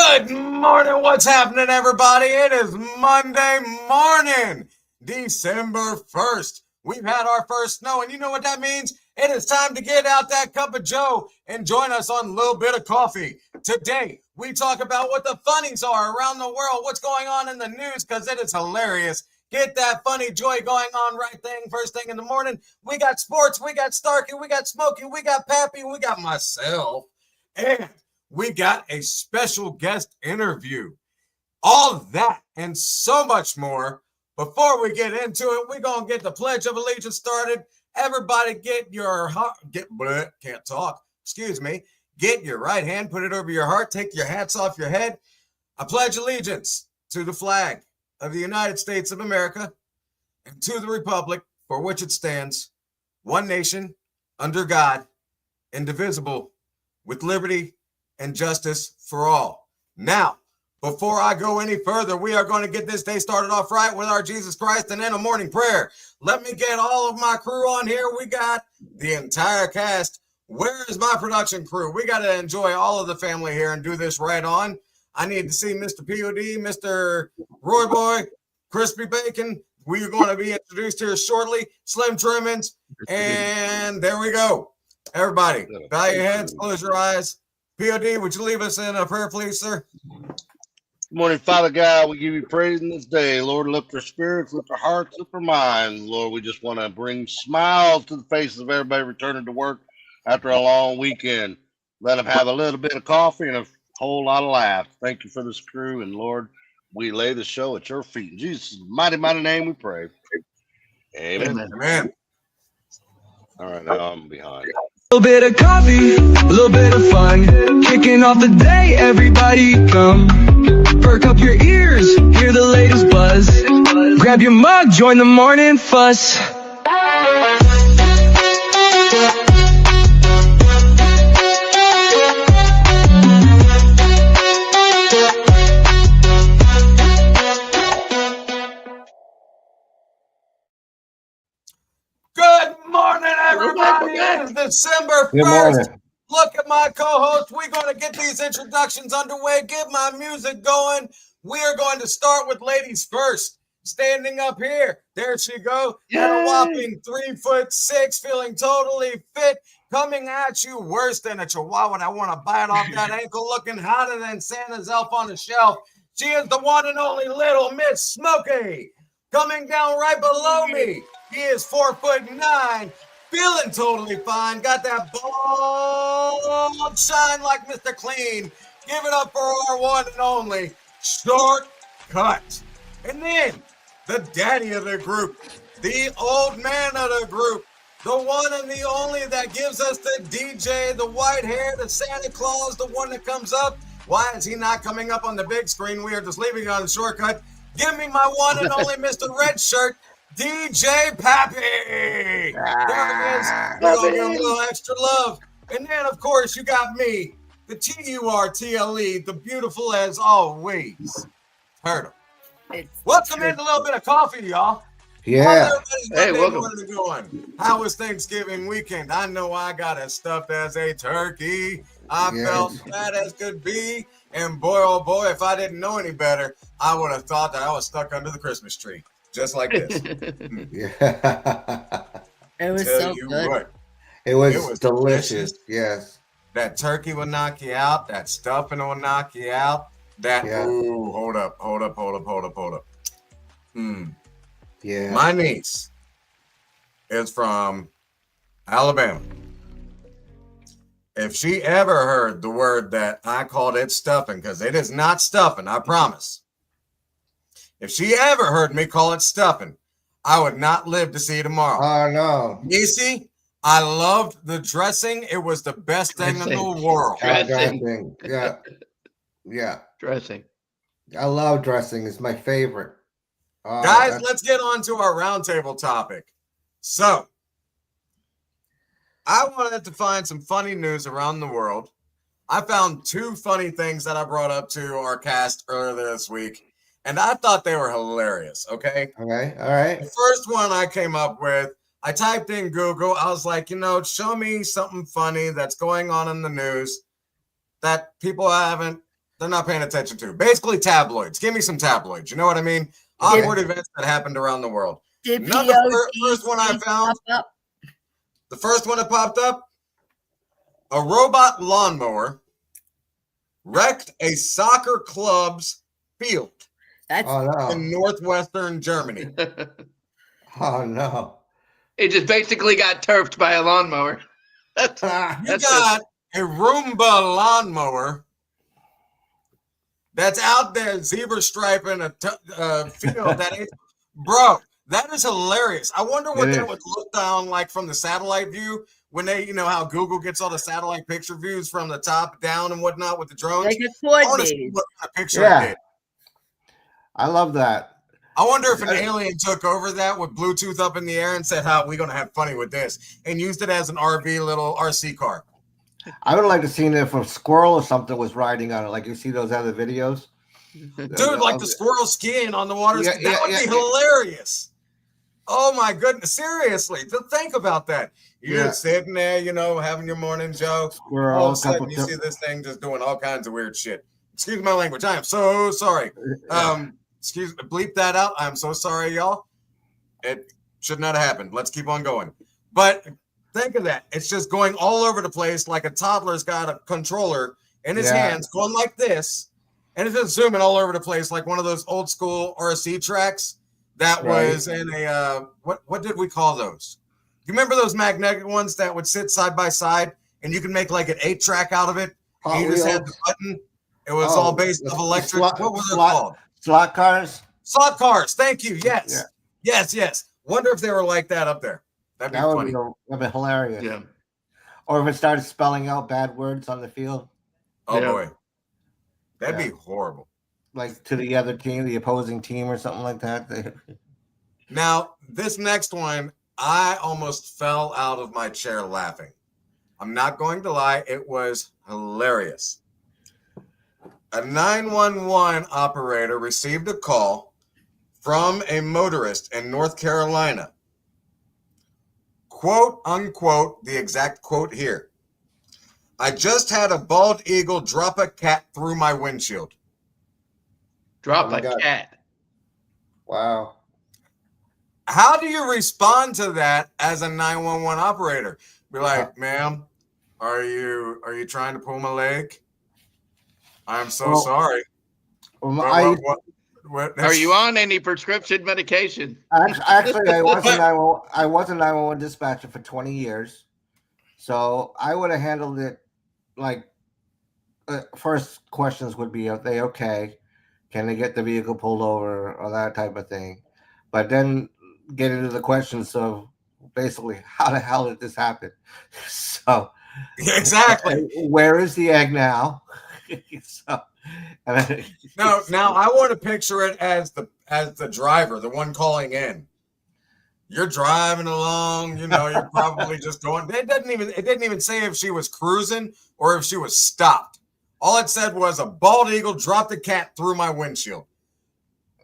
Good morning. What's happening, everybody? It is Monday morning, December 1st. We've had our first snow, and you know what that means? It is time to get out that cup of joe and join us on a little bit of coffee. Today, we talk about what the funnies are around the world, what's going on in the news, because it is hilarious. Get that funny joy going on first thing in the morning. We got sports, we got Starkey, we got Smokey, we got Pappy, we got myself, and we got a special guest interview. All that and so much more. Before we get into it, we're going to get the Pledge of Allegiance started. Everybody get your heart, can't talk, excuse me. Get your right hand, put it over your heart, take your hats off your head. I pledge allegiance to the flag of the United States of America and to the republic for which it stands, one nation, under God, indivisible, with liberty and justice for all. Now, before I go any further, we are going to get this day started off right with our Jesus Christ and then a morning prayer. Let me get all of my crew on here. We got the entire cast. Where is my production crew? We got to enjoy all of the family here and do this right on. I need to see Mr. POD, Mr. Roy Boy, Crispy Bacon. We are going to be introduced here shortly. Slim Trimmins. And there we go. Everybody, bow your heads, close your eyes. POD, would you leave us in a prayer, please, sir? Good morning, Father God. We give you praise in this day. Lord, lift our spirits, lift our hearts, lift our minds. Lord, we just want to bring smiles to the faces of everybody returning to work after a long weekend. Let them have a little bit of coffee and a whole lot of laughs. Thank you for this crew. And Lord, we lay the show at your feet. In Jesus' mighty, mighty name we pray. Amen. Amen. All right, now I'm behind. A little bit of coffee, a little bit of fun. Kicking off the day, everybody come. Perk up your ears, hear the latest buzz. Grab your mug, join the morning fuss. Good morning, everybody. It is December 1st. Look at my co-host. We're going to get these introductions underway. Get my music going. We are going to start with ladies first. Standing up here. There she goes. At a whopping 3'6", feeling totally fit. Coming at you worse than a chihuahua. I want to bite off that ankle. Looking hotter than Santa's elf on the shelf. She is the one and only Little Miss Smokey. Coming down right below me. He is 4'9", feeling totally fine. Got that bald shine like Mr. Clean. Give it up for our one and only Shortcut. And then the daddy of the group, the old man of the group, the one and the only that gives us the DJ, the white hair, the Santa Claus, the one that comes up. Why is he not coming up on the big screen? We are just leaving it on the Shortcut. Give me my one and only Mr. Red Shirt, DJ Pappy. There it is. We're going to give him a little extra love. And then, of course, you got me, the TURTLE, the beautiful as always, Turtle. Welcome in a little bit of coffee, y'all. Yeah. Hey, welcome. Going? How was Thanksgiving weekend? I know I got as stuffed as a turkey. I felt fat as could be. And boy, oh boy, if I didn't know any better, I would have thought that I was stuck under the Christmas tree. Just like this. Yeah. It was so good. What, it was delicious. Yes. That turkey will knock you out. That stuffing will knock you out. That, ooh, hold up. Yeah. My niece is from Alabama. If she ever heard the word that I called it stuffing, because it is not stuffing, I promise. If she ever heard me call it stuffing, I would not live to see tomorrow. Oh, no. Niecy, I loved the dressing. It was the best thing in the world. Dressing. Yeah. Yeah. Dressing. I love dressing. It's my favorite. Guys, let's get on to our roundtable topic. So, I wanted to find some funny news around the world. I found two funny things that I brought up to our cast earlier this week, and I thought they were hilarious, okay? Okay, all right. The first one I came up with, I typed in Google. I was like, show me something funny that's going on in the news that people haven't they're not paying attention to. Basically, tabloids. Give me some tabloids. You know what I mean? Awkward events that happened around the world. Did Not the first one I found. up? The first one that popped up, a robot lawnmower wrecked a soccer club's field That's Oh no. in northwestern Germany. Oh no. It just basically got turfed by a lawnmower. You got a Roomba lawnmower that's out there zebra striping a field that ain't. Bro, that is hilarious. I wonder what that would look down like from the satellite view when they, you know, how Google gets all the satellite picture views from the top down and whatnot with the drones. like a I want to see coordinated. what kind of picture it did. I love that. I wonder if an alien took over that with Bluetooth up in the air and said, "How we're gonna have funny with this," and used it as an little RC car. I would like to see it if a squirrel or something was riding on it, like you see those other videos. Dude, like the squirrel skiing on the water. Yeah, That would be hilarious. Oh my goodness. Seriously. Think about that. You're just sitting there, you know, having your morning joke. Squirrel, All of a sudden, you see this thing just doing all kinds of weird shit. Excuse my language. I am so sorry. Excuse me, bleep that out. I'm so sorry, y'all. It should not have happened. Let's keep on going. But think of that. It's just going all over the place like a toddler's got a controller in his hands going like this. And it's just zooming all over the place like one of those old school RC tracks that was in a what did we call those? You remember those magnetic ones that would sit side by side and you can make like an 8-track out of it? And you just had the button. It was all based off electric. What were they called? Slot cars? Slot cars. Thank you. Yes. Yeah. Yes. Wonder if they were like that up there. That'd be funny. That'd be hilarious. Yeah. Or if it started spelling out bad words on the field. Oh boy. That'd be horrible. Like to the other team, the opposing team or something like that. Now, this next one, I almost fell out of my chair laughing. I'm not going to lie. It was hilarious. A 911 operator received a call from a motorist in North Carolina. Quote, unquote, the exact quote here. I just had a bald eagle drop a cat through my windshield. Drop a cat. Wow. How do you respond to that as a 911 operator? Be like, ma'am, are you trying to pull my leg? I'm so sorry. Are you on any prescription medication? Actually, I was a 911 dispatcher for 20 years. So I would have handled it like first questions would be, are they okay? Can they get the vehicle pulled over or that type of thing? But then get into the questions of basically how the hell did this happen? So exactly. Where is the egg now? Now I want to picture it as the driver, the one calling in. You're driving along, you know, you're probably just going. It didn't even say if she was cruising or if she was stopped. All it said was a bald eagle dropped a cat through my windshield.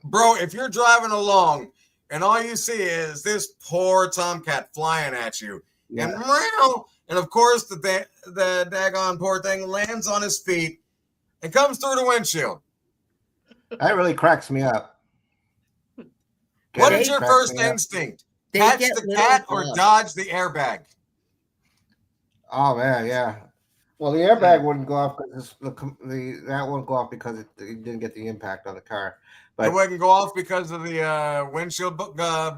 Bro, if you're driving along and all you see is this poor tomcat flying at you, and of course the daggone poor thing lands on his feet and comes through the windshield. That really cracks me up. What is your first instinct? Catch the cat or dodge the airbag? Oh man, yeah. Well, the airbag wouldn't go off because that wouldn't go off because it didn't get the impact on the car. But it wouldn't go off because of the windshield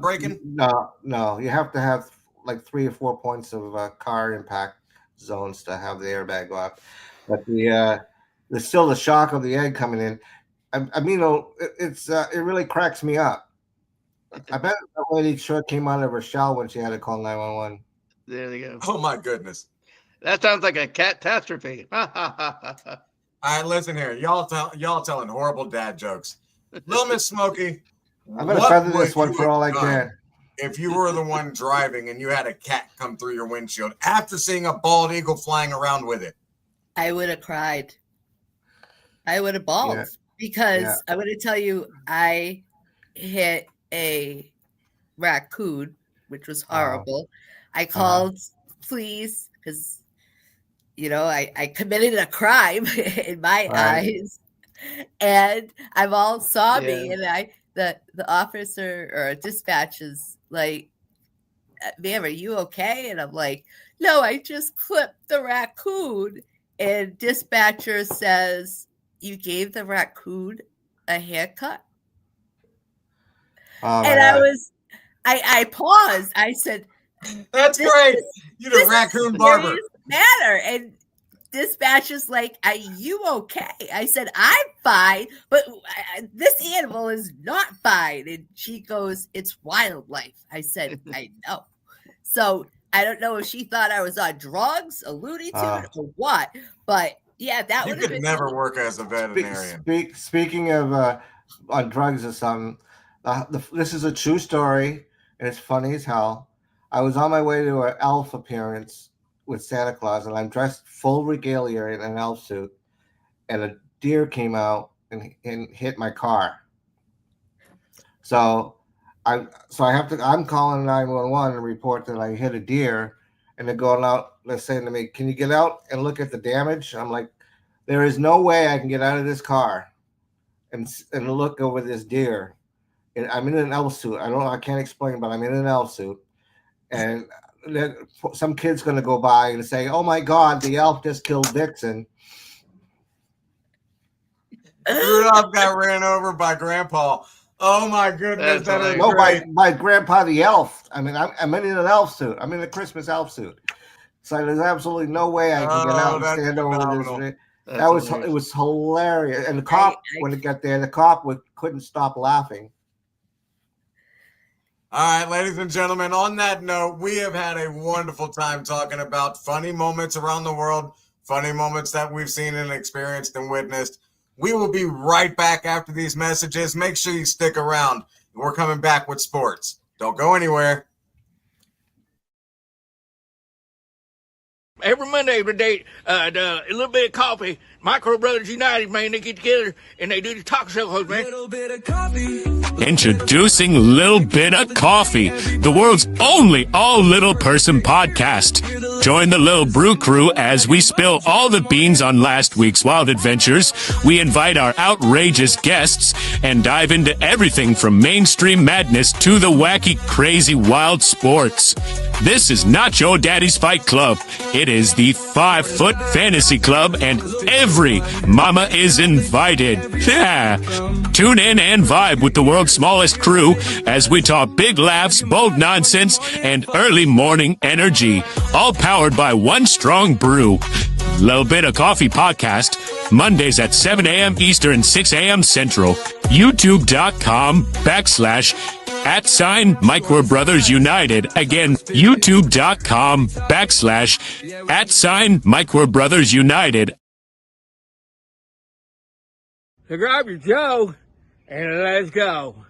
breaking. No. You have to have like 3 or 4 points of car impact zones to have the airbag go off. But there's still the shock of the egg coming in. I mean, it really cracks me up. I bet that lady sure came out of her shell when she had to call 911. There they go. Oh my goodness. That sounds like a catastrophe. All right, listen here. Y'all telling horrible dad jokes. Little Miss Smokey, I'm going to feather this one for all I can. If you were the one driving and you had a cat come through your windshield after seeing a bald eagle flying around with it. I would have cried. I would have bawled because I'm going to tell you, I hit a raccoon, which was horrible. I called police because, you know, I committed a crime in my eyes. And I'm all sobbing, and the officer or dispatch is like, ma'am, are you okay? And I'm like, no, I just clipped the raccoon. And dispatcher says, you gave the raccoon a haircut? Oh, and I paused. I said, that's great. You're the raccoon barber. Matter. And dispatcher's like, are you okay? I said, I'm fine, but this animal is not fine. And she goes, it's wildlife. I said, I know. So I don't know if she thought I was on drugs, a Looney Tune, or what. But yeah, that would have been. You could never work as a veterinarian. Speaking of on drugs or something, this is a true story, and it's funny as hell. I was on my way to an elf appearance with Santa Claus, and I'm dressed full regalia in an elf suit, and a deer came out and hit my car. So I'm calling 911 and report that I hit a deer, and they're going out. They're saying to me, "Can you get out and look at the damage?" I'm like, "There is no way I can get out of this car and look over this deer." And I'm in an elf suit. I can't explain, but I'm in an elf suit, and some kid's going to go by and say, "Oh my God, the elf just killed Dixon." Rudolph got ran over by Grandpa. Oh my goodness, that is great. by Grandpa the elf. I mean, I'm in an elf suit. I'm in a Christmas elf suit. So there's absolutely no way I can get out and stand over this. It was hilarious. And the cop, when it got there, the cop couldn't stop laughing. All right, ladies and gentlemen, on that note, we have had a wonderful time talking about funny moments around the world, funny moments that we've seen and experienced and witnessed. We will be right back after these messages. Make sure you stick around. We're coming back with sports. Don't go anywhere. Every Monday, every day, a little bit of coffee. Micro Brothers United, man, they get together and they do the talk shows, man. Little bit of coffee. Introducing Lil Bit of Coffee, the world's only all-little person podcast. Join the Lil Brew Crew as we spill all the beans on last week's wild adventures. We invite our outrageous guests and dive into everything from mainstream madness to the wacky, crazy, wild sports. This is not your daddy's fight club. It is the 5-Foot Fantasy Club, and every mama is invited. Yeah. Tune in and vibe with the world's smallest crew as we talk big laughs, bold nonsense, and early morning energy. All powered by one strong brew. Little Bit of Coffee podcast, Mondays at 7 a.m. Eastern, 6 a.m. Central. YouTube.com/@Micro Brothers United. Again, YouTube.com/@Micro Brothers United. So grab your Joe and let's go.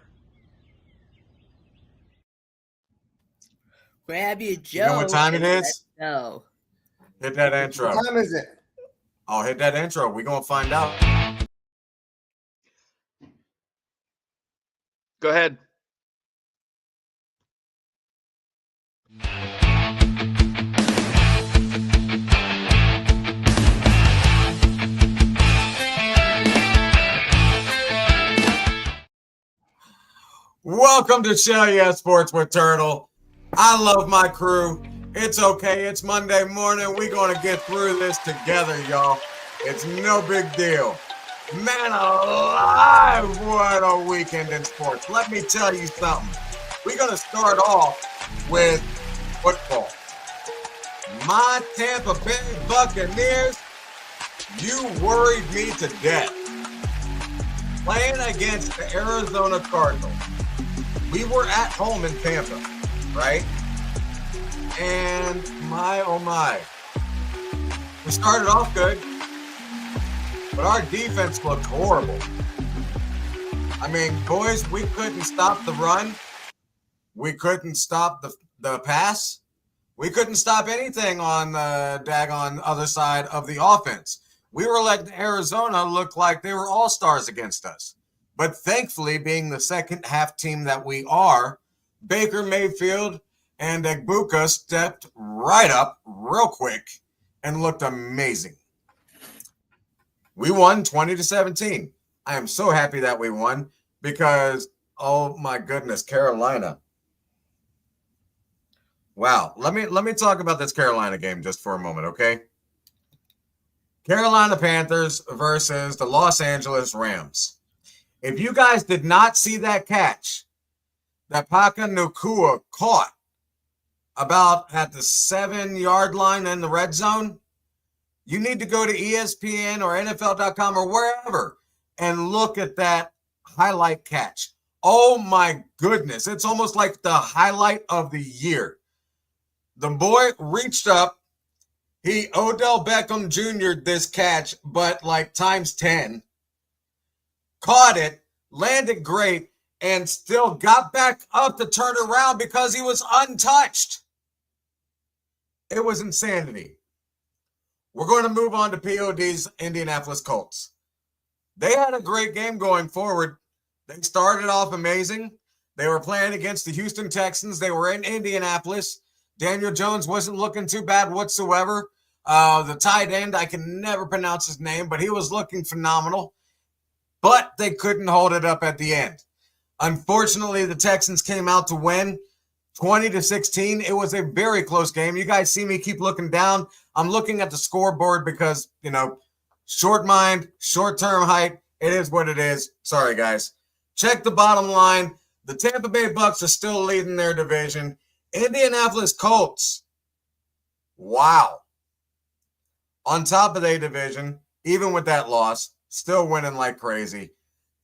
Grab your Joe. You know what time it is? No. Hit that intro. What time is it? Oh, hit that intro. We're going to find out. Go ahead. Welcome to Shell Yeah Sports with Turtle. I love my crew. It's okay. It's Monday morning. We're going to get through this together, y'all. It's no big deal. Man alive, what a weekend in sports. Let me tell you something. We're going to start off with football. My Tampa Bay Buccaneers, you worried me to death. Playing against the Arizona Cardinals. We were at home in Tampa, right? And my, oh my. We started off good, but our defense looked horrible. I mean, boys, we couldn't stop the run. We couldn't stop the pass. We couldn't stop anything on the daggone other side of the offense. We were letting Arizona look like they were all-stars against us. But thankfully, being the second half team that we are, Baker Mayfield and Egbuka stepped right up real quick and looked amazing. We won 20-17. I am so happy that we won because, oh my goodness, Carolina. Wow. Let me talk about this Carolina game just for a moment, okay? Carolina Panthers versus the Los Angeles Rams. If you guys did not see that catch that Paka Nukua caught about at the 7-yard line in the red zone, you need to go to ESPN or NFL.com or wherever and look at that highlight catch. Oh my goodness. It's almost like the highlight of the year. The boy reached up. He Odell Beckham Jr. this catch, but like times 10. Caught it, landed great, and still got back up to turn around because he was untouched. It was insanity. We're going to move on to POD's Indianapolis Colts. They had a great game going forward. They started off amazing. They were playing against the Houston Texans. They were in Indianapolis. Daniel Jones wasn't looking too bad whatsoever. The tight end, I can never pronounce his name, but he was looking phenomenal. But they couldn't hold it up at the end. Unfortunately, the Texans came out to win 20-16. It was a very close game. You guys see me keep looking down. I'm looking at the scoreboard because, short mind, short-term height. It is what it is. Sorry, guys. Check the bottom line. The Tampa Bay Bucks are still leading their division. Indianapolis Colts. Wow. On top of their division, even with that loss, still winning like crazy.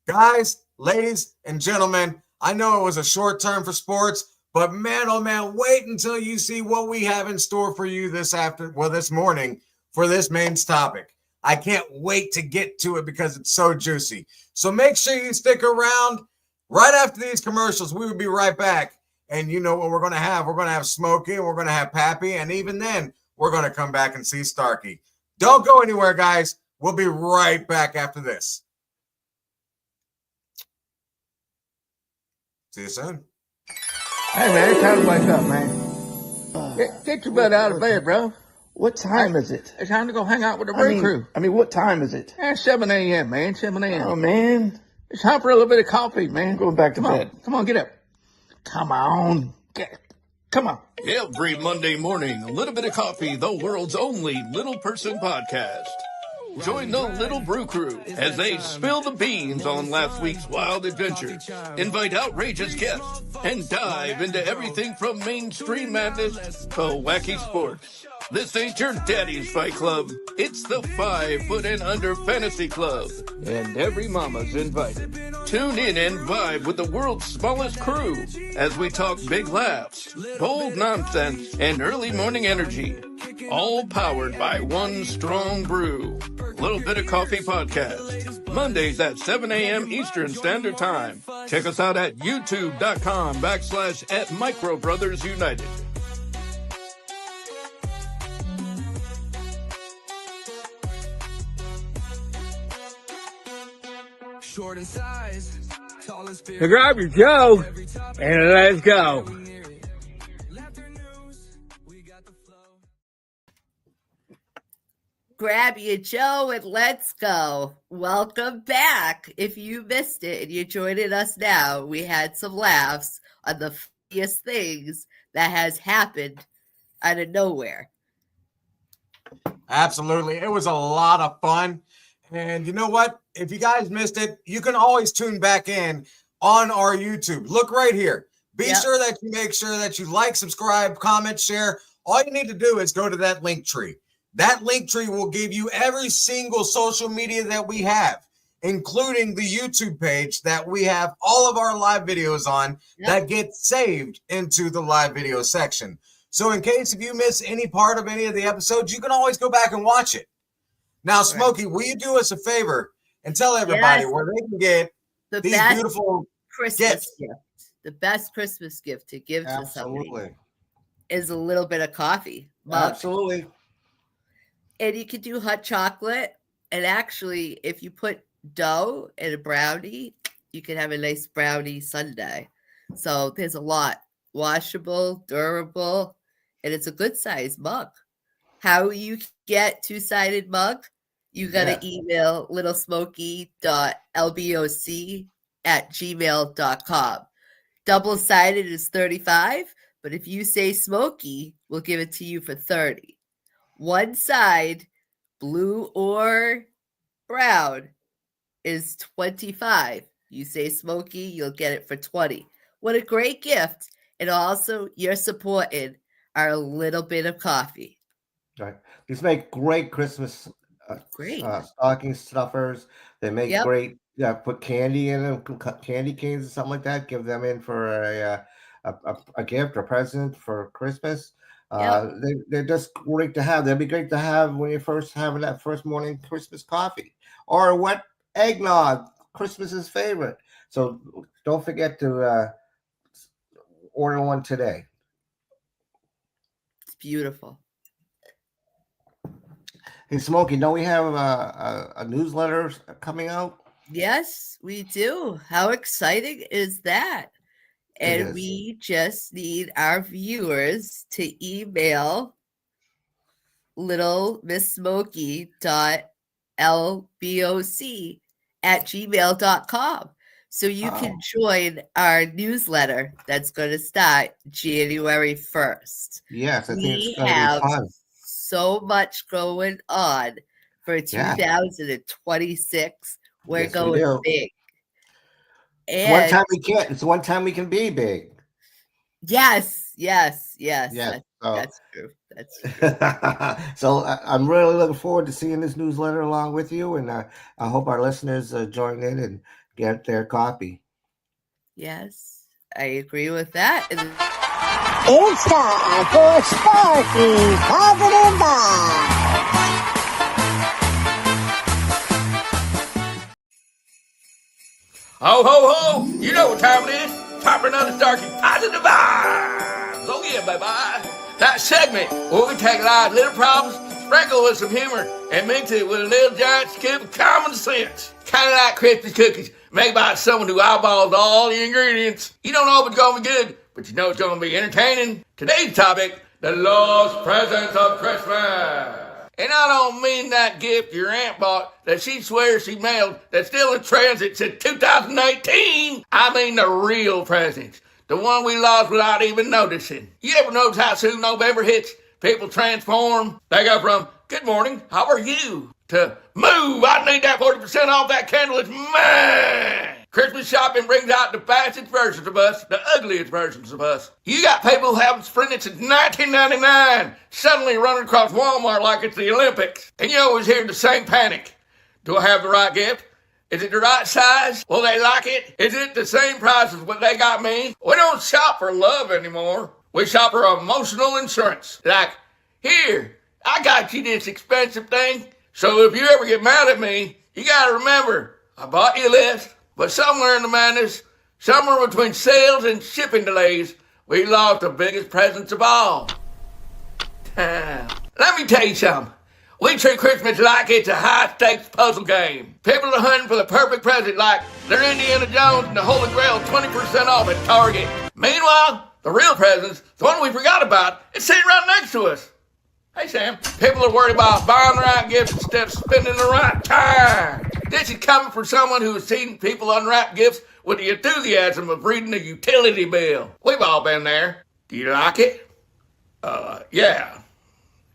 Guys, ladies, and gentlemen, I know it was a short term for sports, but man, oh man, wait until you see what we have in store for you this morning for this main topic. I can't wait to get to it because it's so juicy. So make sure you stick around. Right after these commercials, we will be right back. And you know what we're going to have? We're going to have Smokey, and we're going to have Pappy, and even then, we're going to come back and see Starkey. Don't go anywhere, guys. We'll be right back after this. See you soon. Hey, man, it's time to wake up, man. Get your butt out of bed, bro. What time is it? It's time to go hang out with the brew crew. What time is it? 7 a.m., man, 7 a.m. Oh, man. It's time for a little bit of coffee, man. I'm going back to bed. Come on, get up. Come on. Come on. Every Monday morning, a little bit of coffee, the world's only little person podcast. Join the Little Brew Crew as they spill the beans on last week's wild adventure, invite outrageous guests, and dive into everything from mainstream madness to wacky sports. This ain't your daddy's fight club. It's the 5 Foot and Under Fantasy Club. And every mama's invited. Tune in and vibe with the world's smallest crew as we talk big laughs, bold nonsense, and early morning energy. All powered by one strong brew. Little Bit of Coffee Podcast. Mondays at 7 a.m. Eastern Standard Time. Check us out at youtube.com/@MicroBrothersUnited. Short in size, tall as So grab your Joe and let's go. Grab your Joe and let's go. Welcome back. If you missed it and you're joining us now, we had some laughs on the funniest things that has happened out of nowhere. Absolutely. It was a lot of fun. And you know what? If you guys missed it, you can always tune back in on our YouTube. Look right here. Be sure that you make sure that you like, subscribe, comment, share. All you need to do is go to that link tree. That link tree will give you every single social media that we have, including the YouTube page that we have all of our live videos on that get saved into the live video section. So in case if you miss any part of any of the episodes, you can always go back and watch it. Now, Smokey, will you do us a favor and tell everybody where they can get these beautiful Christmas gift? The best Christmas gift to give to somebody is a little bit of coffee. Absolutely. And you can do hot chocolate. And actually, if you put dough in a brownie, you can have a nice brownie sundae. So there's a lot. Washable, durable, and it's a good size mug. How you get two-sided mug? you got to email littlesmoky.lboc@gmail.com. Double-sided is 35, but if you say smoky, we'll give it to you for 30. One side, blue or brown, is 25. You say smoky, you'll get it for 20. What a great gift. And also, you're supporting our little bit of coffee. Right. These make great Christmas stocking stuffers. They make great, put candy in them, candy canes or something like that. Give them in for a gift or present for Christmas. They're just great to have. They'd be great to have when you're first having that first morning Christmas coffee or wet eggnog, Christmas's favorite. So don't forget to order one today. It's beautiful. Hey, Smokey, don't we have a newsletter coming out? Yes, we do. How exciting is that? And we just need our viewers to email littlemiss.lboc@gmail.com. So you can join our newsletter that's going to start January 1st. Yes, I think it's going to be fun. So much going on for 2026. We're going big. It's one time we can't. It's one time we can be big. Yes. That's true. That's true. So I'm really looking forward to seeing this newsletter along with you, and I hope our listeners join in and get their copy. Yes, I agree with that. It's time for Sparky's Positive Vibe. Ho, ho, ho! You know what time it is. Time for another Starkey Positive Vibes. Oh, yeah, baby. That segment where we take life's little problems, sprinkle with some humor, and mix it with a little giant scoop of common sense. Kind of like Christmas cookies made by someone who eyeballs all the ingredients. You don't know if it's going to be good, but you know it's going to be entertaining. Today's topic, the lost presents of Christmas. And I don't mean that gift your aunt bought that she swears she mailed that's still in transit since 2018. I mean the real presents. The one we lost without even noticing. You ever notice how soon November hits, people transform? They go from, good morning, how are you? To, move, I need that 40% off that candle, it's mine. Christmas shopping brings out the fastest versions of us, the ugliest versions of us. You got people who haven't sprinted since 1999, suddenly running across Walmart like it's the Olympics. And you always hear the same panic. Do I have the right gift? Is it the right size? Will they like it? Is it the same price as what they got me? We don't shop for love anymore. We shop for emotional insurance. Like, here, I got you this expensive thing, so if you ever get mad at me, you gotta remember, I bought you this. But somewhere in the madness, somewhere between sales and shipping delays, we lost the biggest presents of all. Let me tell you something. We treat Christmas like it's a high-stakes puzzle game. People are hunting for the perfect present like they're Indiana Jones and the Holy Grail 20% off at Target. Meanwhile, the real presents, the one we forgot about, is sitting right next to us. Hey, Sam. People are worried about buying the right gifts instead of spending the right time. This is coming from someone who has seen people unwrap gifts with the enthusiasm of reading a utility bill. We've all been there. Do you like it? Yeah.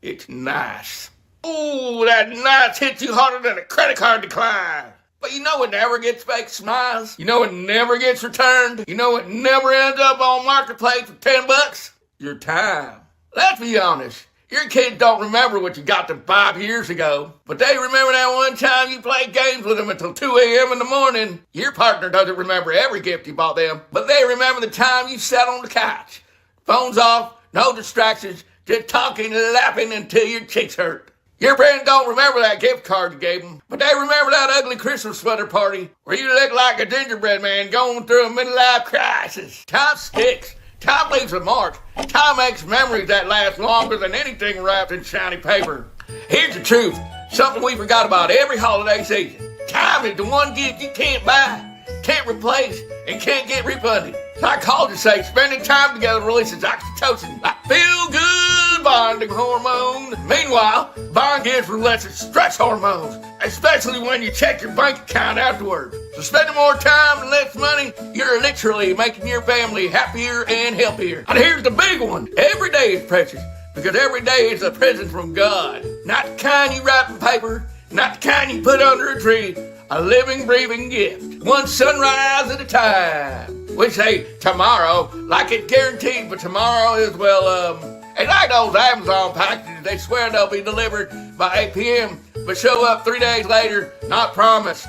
It's nice. Ooh, that nice hits you harder than a credit card decline. But you know it never gets fake smiles. You know it never gets returned. You know it never ends up on Marketplace for $10. Your time. Let's be honest. Your kids don't remember what you got them 5 years ago, but they remember that one time you played games with them until 2 a.m. in the morning. Your partner doesn't remember every gift you bought them, but they remember the time you sat on the couch. Phones off, no distractions, just talking and laughing until your cheeks hurt. Your friends don't remember that gift card you gave them, but they remember that ugly Christmas sweater party where you looked like a gingerbread man going through a midlife crisis. Time sticks. Time leaves a mark. Time makes memories that last longer than anything wrapped in shiny paper. Here's the truth. Something we forgot about every holiday season. Time is the one gift you can't buy, can't replace, and can't get refunded. Psychologists say spending time together releases oxytocin, like feel-good the bonding hormone. Meanwhile, bond gifts release stress hormones, especially when you check your bank account afterward. So spending more time and less money, you're literally making your family happier and healthier. And here's the big one. Every day is precious because every day is a present from God. Not the kind you wrap in paper, not the kind you put under a tree. A living, breathing gift. One sunrise at a time. We say tomorrow, like it's guaranteed, but tomorrow is, it's like those Amazon packages. They swear they'll be delivered by 8 p.m., but show up 3 days later, not promised.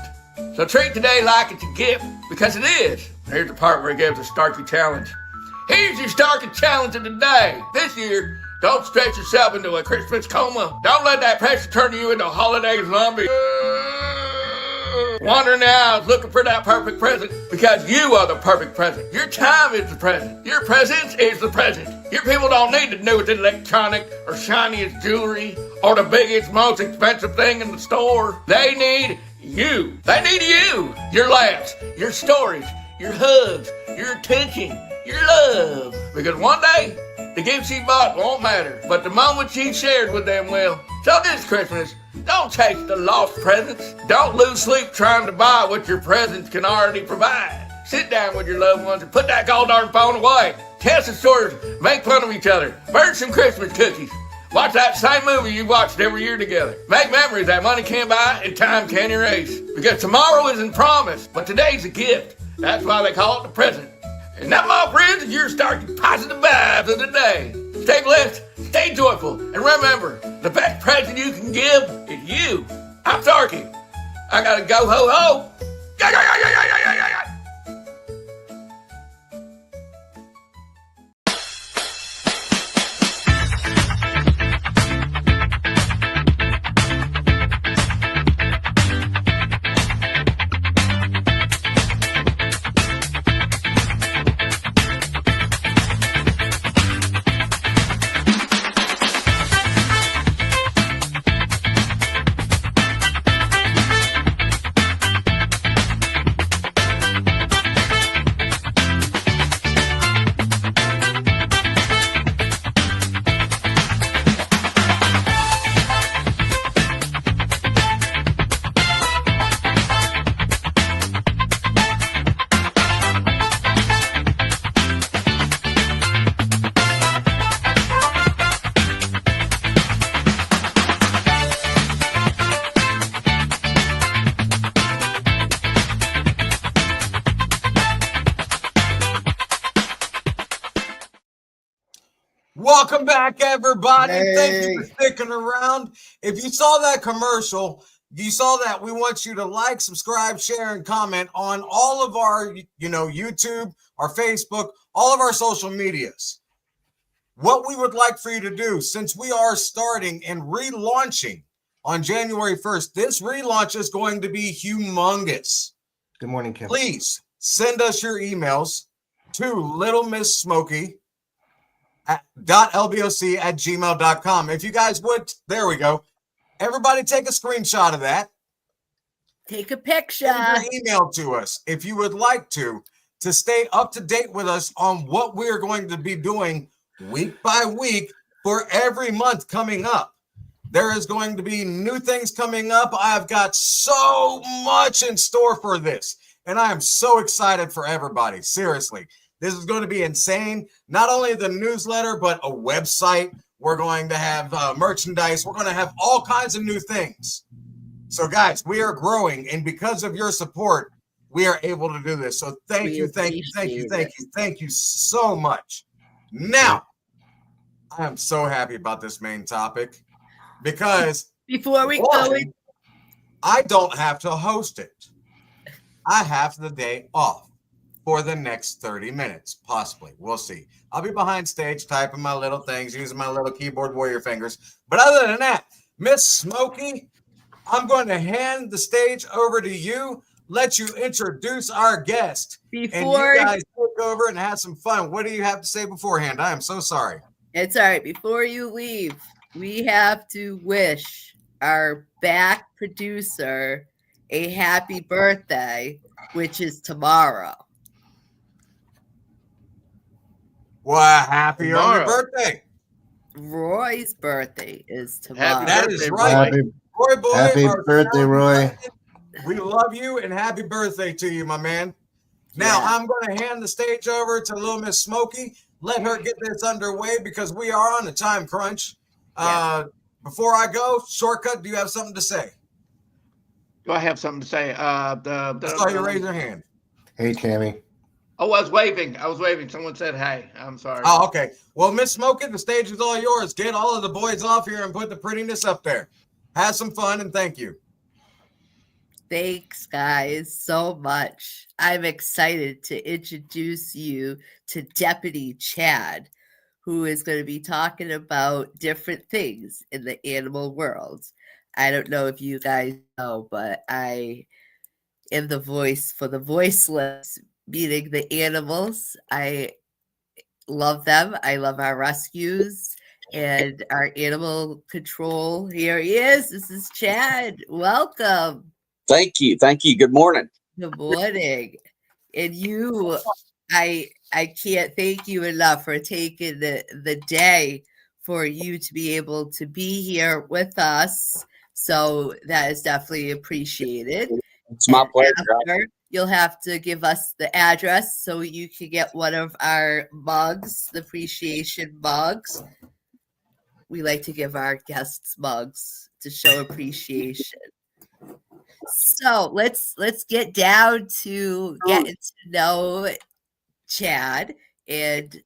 So treat today like it's a gift, because it is. Here's the part where it gives a Starkey challenge. Here's your Starkey challenge of the day. This year, don't stretch yourself into a Christmas coma. Don't let that pressure turn you into a holiday zombie. Wandering out looking for that perfect present because you are the perfect present. Your time is the present. Your presence is the present. Your people don't need the newest electronic or shiniest jewelry or the biggest, most expensive thing in the store. They need you. They need you. Your laughs, your stories, your hugs, your attention, your love. Because one day, the gifts you bought won't matter, but the moments you shared with them will. So this Christmas, don't chase the lost presents. Don't lose sleep trying to buy what your presents can already provide. Sit down with your loved ones and put that gold darn phone away. Tell some stories, make fun of each other, burn some Christmas cookies. Watch that same movie you watched every year together. Make memories that money can't buy and time can't erase. Because tomorrow isn't promised, but today's a gift. That's why they call it the present. And that, my friends, is your starting positive vibes of the day. Stay blessed, stay joyful, and remember, the best present you can give is you. I'm Starkey. I gotta go ho-ho. Welcome back, everybody. Hey. Thank you for sticking around. If you saw that commercial, you saw that we want you to like, subscribe, share, and comment on all of our, YouTube, our Facebook, all of our social medias. What we would like for you to do, since we are starting and relaunching on January 1st, this relaunch is going to be humongous. Good morning, Kim. Please send us your emails to Little Miss Smokey .lboc@gmail.com. If you guys would, there we go. Everybody take a screenshot of that. Take a picture. Send your email to us if you would like to stay up to date with us on what we're going to be doing week by week for every month coming up. There is going to be new things coming up. I've got so much in store for this, and I am so excited for everybody. Seriously. This is going to be insane. Not only the newsletter, but a website. We're going to have merchandise. We're going to have all kinds of new things. So, guys, we are growing. And because of your support, we are able to do this. So thank you so much. Now, I am so happy about this main topic because before we go, I don't have to host it. I have the day off for the next 30 minutes, possibly. We'll see. I'll be behind stage typing my little things, using my little keyboard warrior fingers. But other than that, Miss Smokey, I'm going to hand the stage over to you, let you introduce our guest. And you guys take over and have some fun. What do you have to say beforehand? I am so sorry. It's all right. Before you leave, we have to wish our back producer a happy birthday, which is tomorrow. Well, happy early birthday. Roy's birthday is tomorrow. Happy That is birthday, right. Roy. Roy boy, Happy our birthday, sound Roy. legend, we love you and happy birthday to you, my man. Now, Yeah. I'm going to hand the stage over to little Miss Smokey. Let her get this underway because we are on a time crunch. Before I go, Shortcut, do you have something to say? Do I have something to say? I saw you raise your hand. Hey, Tammy. Oh, I was waving. Someone said, "Hey." I'm sorry. Oh, okay. Well, Miss Smokey, the stage is all yours. Get all of the boys off here and put the prettiness up there. Have some fun and thank you. Thanks, guys, so much. I'm excited to introduce you to Deputy Chad, who is going to be talking about different things in the animal world. I don't know if you guys know, but I am the voice for the voiceless, meaning the animals. I love them. I love our rescues and our animal control. Here he is. This is Chad. Welcome. Thank you. Good morning. Good morning. And you, I can't thank you enough for taking the day for you to be able to be here with us. So that is definitely appreciated. It's my pleasure. After, you'll have to give us the address so you can get one of our mugs, the appreciation mugs. We like to give our guests mugs to show appreciation. So let's get down to getting to know Chad and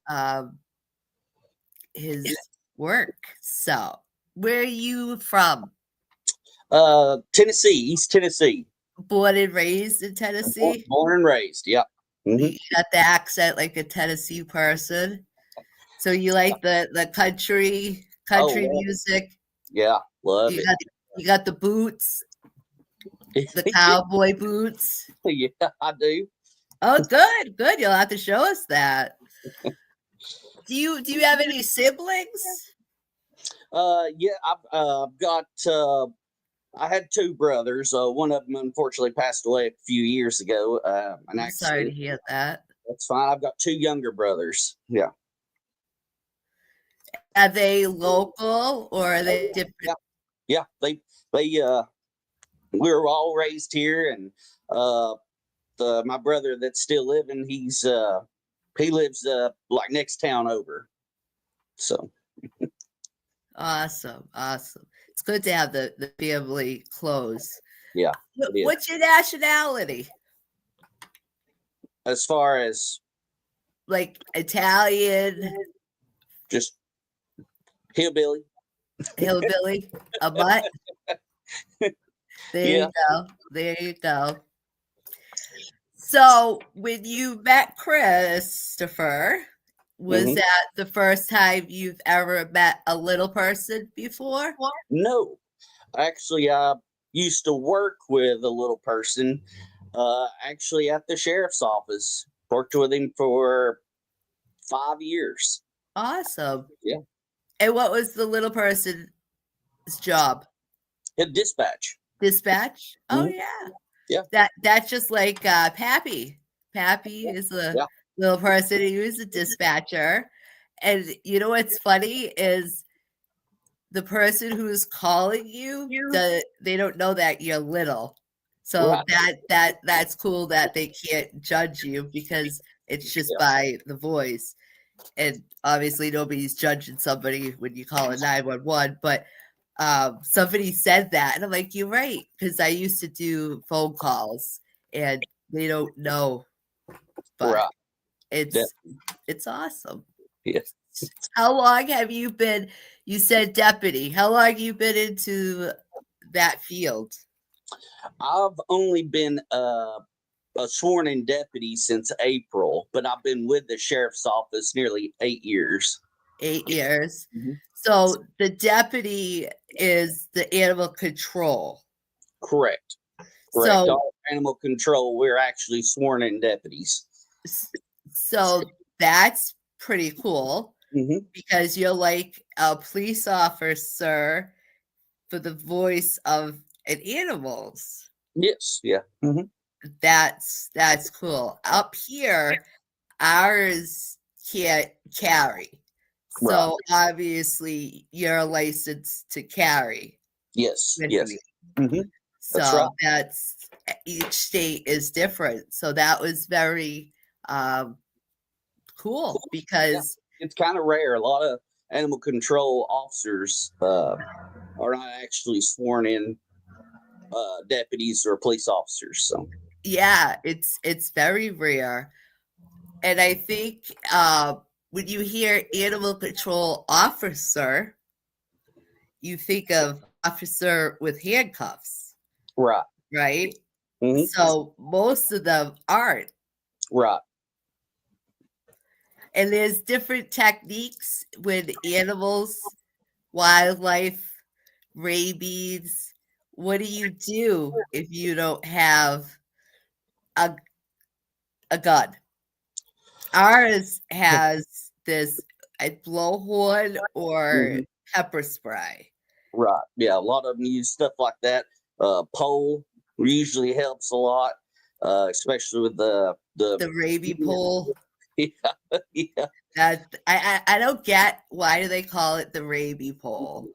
his work. So where are you from? Tennessee, East Tennessee. Born and raised in Tennessee? Born and raised, yep. You got the accent like a Tennessee person. So you like the country music? Yeah, love it. You got the boots, the cowboy boots. Yeah, I do. Oh, good. You'll have to show us that. Do you have any siblings? Yeah, I've got. I had two brothers. One of them unfortunately passed away a few years ago. I'm sorry to hear that. That's fine. I've got two younger brothers. Yeah. Are they local or are they different? Yeah. They we were all raised here, and my brother that's still living, he lives like next town over. So awesome. It's good to have the family close. Yeah. What's your nationality? As far as like Italian, just hillbilly, a mutt. There you go. So when you met Christopher, was that the first time you've ever met a little person before? No, actually, I used to work with a little person, actually at the sheriff's office. Worked with him for 5 years. Awesome. Yeah. And what was the little person's job? Dispatch. Dispatch? Oh yeah. Yeah. That's just like Pappy. Pappy is a little person who is a dispatcher. And you know what's funny is the person who's calling you, they don't know that you're little. So that's cool that they can't judge you because it's just by the voice. And obviously nobody's judging somebody when you call a 911, but somebody said that and I'm like, you're right, because I used to do phone calls and they don't know, but it's awesome. Yes. How long have you been, you said deputy, how long have you been into that field? I've only been a sworn in deputy since April, but I've been with the sheriff's office nearly 8 years. 8 years. So the deputy is the animal control. Correct. So all animal control, we're actually sworn in deputies. So that's pretty cool because you're like a police officer for the voice of an animals. Yes. Yeah. That's cool. Up here, ours can't carry. So obviously you're licensed to carry. Yes. with Yes. you. Mhm. So That's right. that's each state is different. So that was very cool Yeah, because it's kind of rare. A lot of animal control officers are not actually sworn in deputies or police officers. So yeah, it's very rare. And I think when you hear animal control officer, you think of officer with handcuffs, right. right? Mhm. So most of them aren't. Right. And there's different techniques with animals, wildlife, rabies. What do you do if you don't have a, a gun? Ours has this a blowhorn or Mhm. pepper spray. Right. Yeah. A lot of them use stuff like that. Pole usually helps a lot, especially with the The rabies pole. yeah, yeah. That I don't get why do they call it the rabies pole?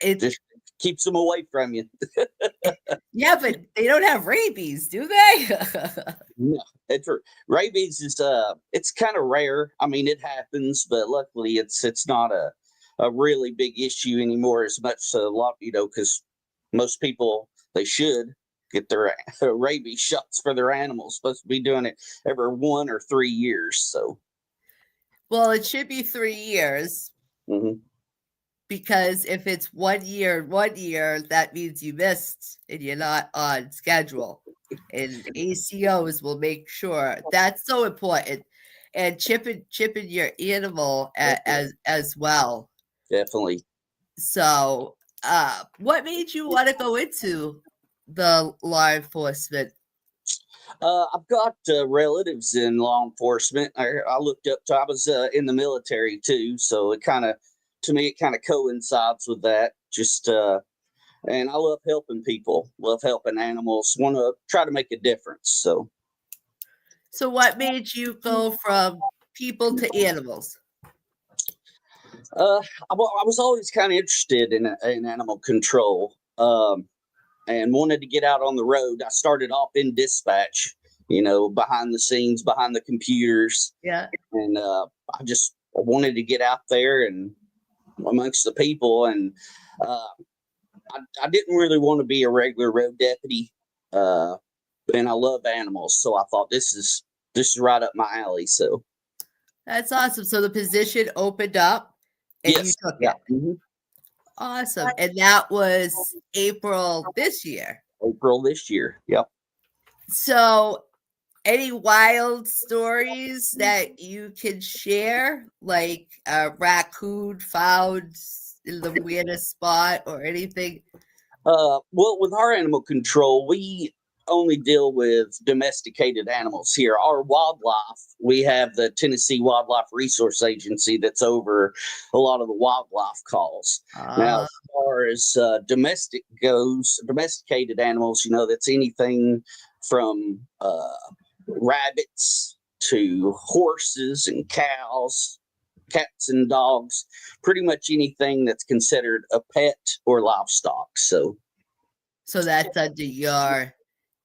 It Just keeps them away from you. yeah, but they don't have rabies, do they? No, it's rabies is it's kind of rare. I mean, it happens, but luckily it's not a really big issue anymore as much. So a lot, because most people they should get their rabies shots for their animals. Supposed to be doing it every 1 or 3 years. So Well, it should be 3 years mhm. because if it's 1 year, that means you missed and you're not on schedule. And ACOs will make sure that's so important. And chipping your animal as well. Definitely. So, what made you want to go into the law enforcement? I've got relatives in law enforcement. I looked up to, I was in the military too. So to me, it kind of coincides with that. And I love helping people, love helping animals, want to try to make a difference. So, what made you go from people to animals? I was always kind of interested in animal control and wanted to get out on the road. I started off in dispatch, behind the scenes, behind the computers. Yeah. And I just wanted to get out there and amongst the people. And I didn't really want to be a regular road deputy. And I love animals. So I thought this is right up my alley. So That's awesome. So the position opened up and you yes. took Yeah. it. Mm-hmm. Awesome. And that was April this year. April this year. Yep. So any wild stories that you can share, like a raccoon found in the weirdest spot or anything? Well, with our animal control, we only deal with domesticated animals here. Our wildlife, we have the Tennessee Wildlife Resource Agency that's over a lot of the wildlife calls. Now, as far as domesticated animals, that's anything from rabbits to horses and cows, cats and dogs, pretty much anything that's considered a pet or livestock. So that's under your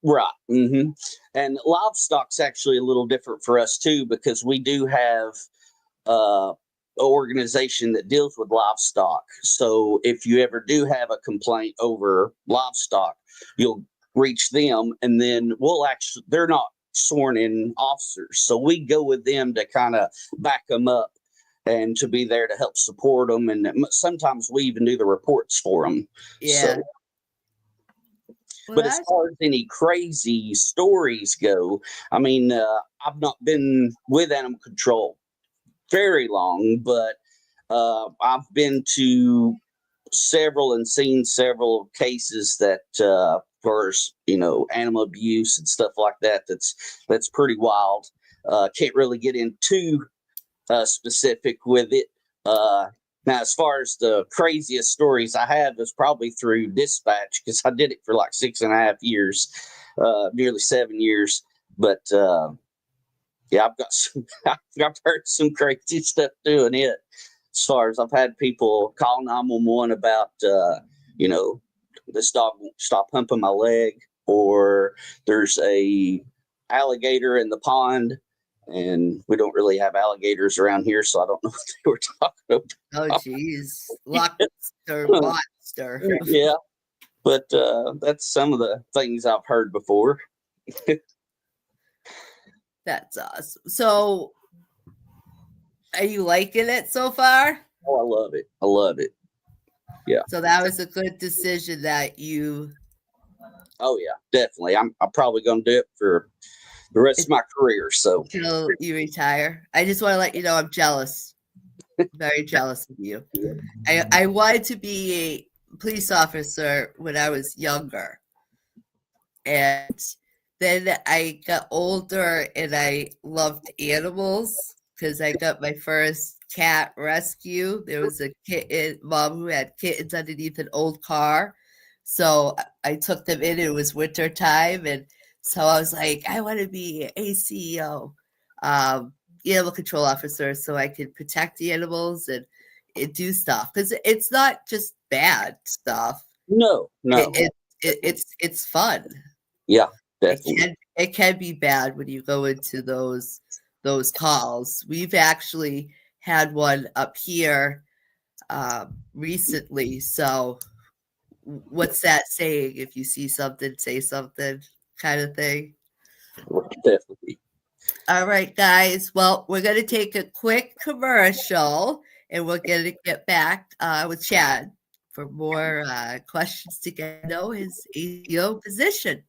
right. Mm-hmm. And livestock's actually a little different for us too, because we do have an organization that deals with livestock. So if you ever do have a complaint over livestock, you'll reach them, and then they're not sworn in officers, so we go with them to kind of back them up and to be there to help support them. And sometimes we even do the reports for them. yeah. So, but as far as any crazy stories go, I mean, I've not been with animal control very long, but I've been to several and seen several cases that, for animal abuse and stuff like that. That's pretty wild. Can't really get into specific with it. Now, as far as the craziest stories I have is probably through dispatch, because I did it for like 6.5 years, nearly 7 years. But yeah, I've got some, I've heard some crazy stuff doing it. As far as I've had people call 911 about, this dog won't stop humping my leg, or there's a alligator in the pond, and we don't really have alligators around here, so I don't know what they were talking about. Oh, geez. Monster. Yeah, but that's some of the things I've heard before. That's awesome. So, are you liking it so far? Oh, I love it. I love it. Yeah. So that was a good decision that you. Oh yeah, definitely. I'm probably going to do it for the rest of my career. So Until you retire. I just want to let you know I'm jealous. Very jealous of you. I wanted to be a police officer when I was younger. And then I got older and I loved animals because I got my first cat rescue. There was a mom who had kittens underneath an old car. So I took them in. It was winter time. And so I was like, I want to be a CEO, animal control officer, so I could protect the animals and do stuff. Because it's not just bad stuff. No. It's fun. Yeah, definitely. It can be bad when you go into those calls. We've actually had one up here recently. So what's that saying? If you see something, say something, kind of thing. Definitely. All right, guys. Well, we're going to take a quick commercial, and we're going to get back with Chad for more questions to get to know his ACO position.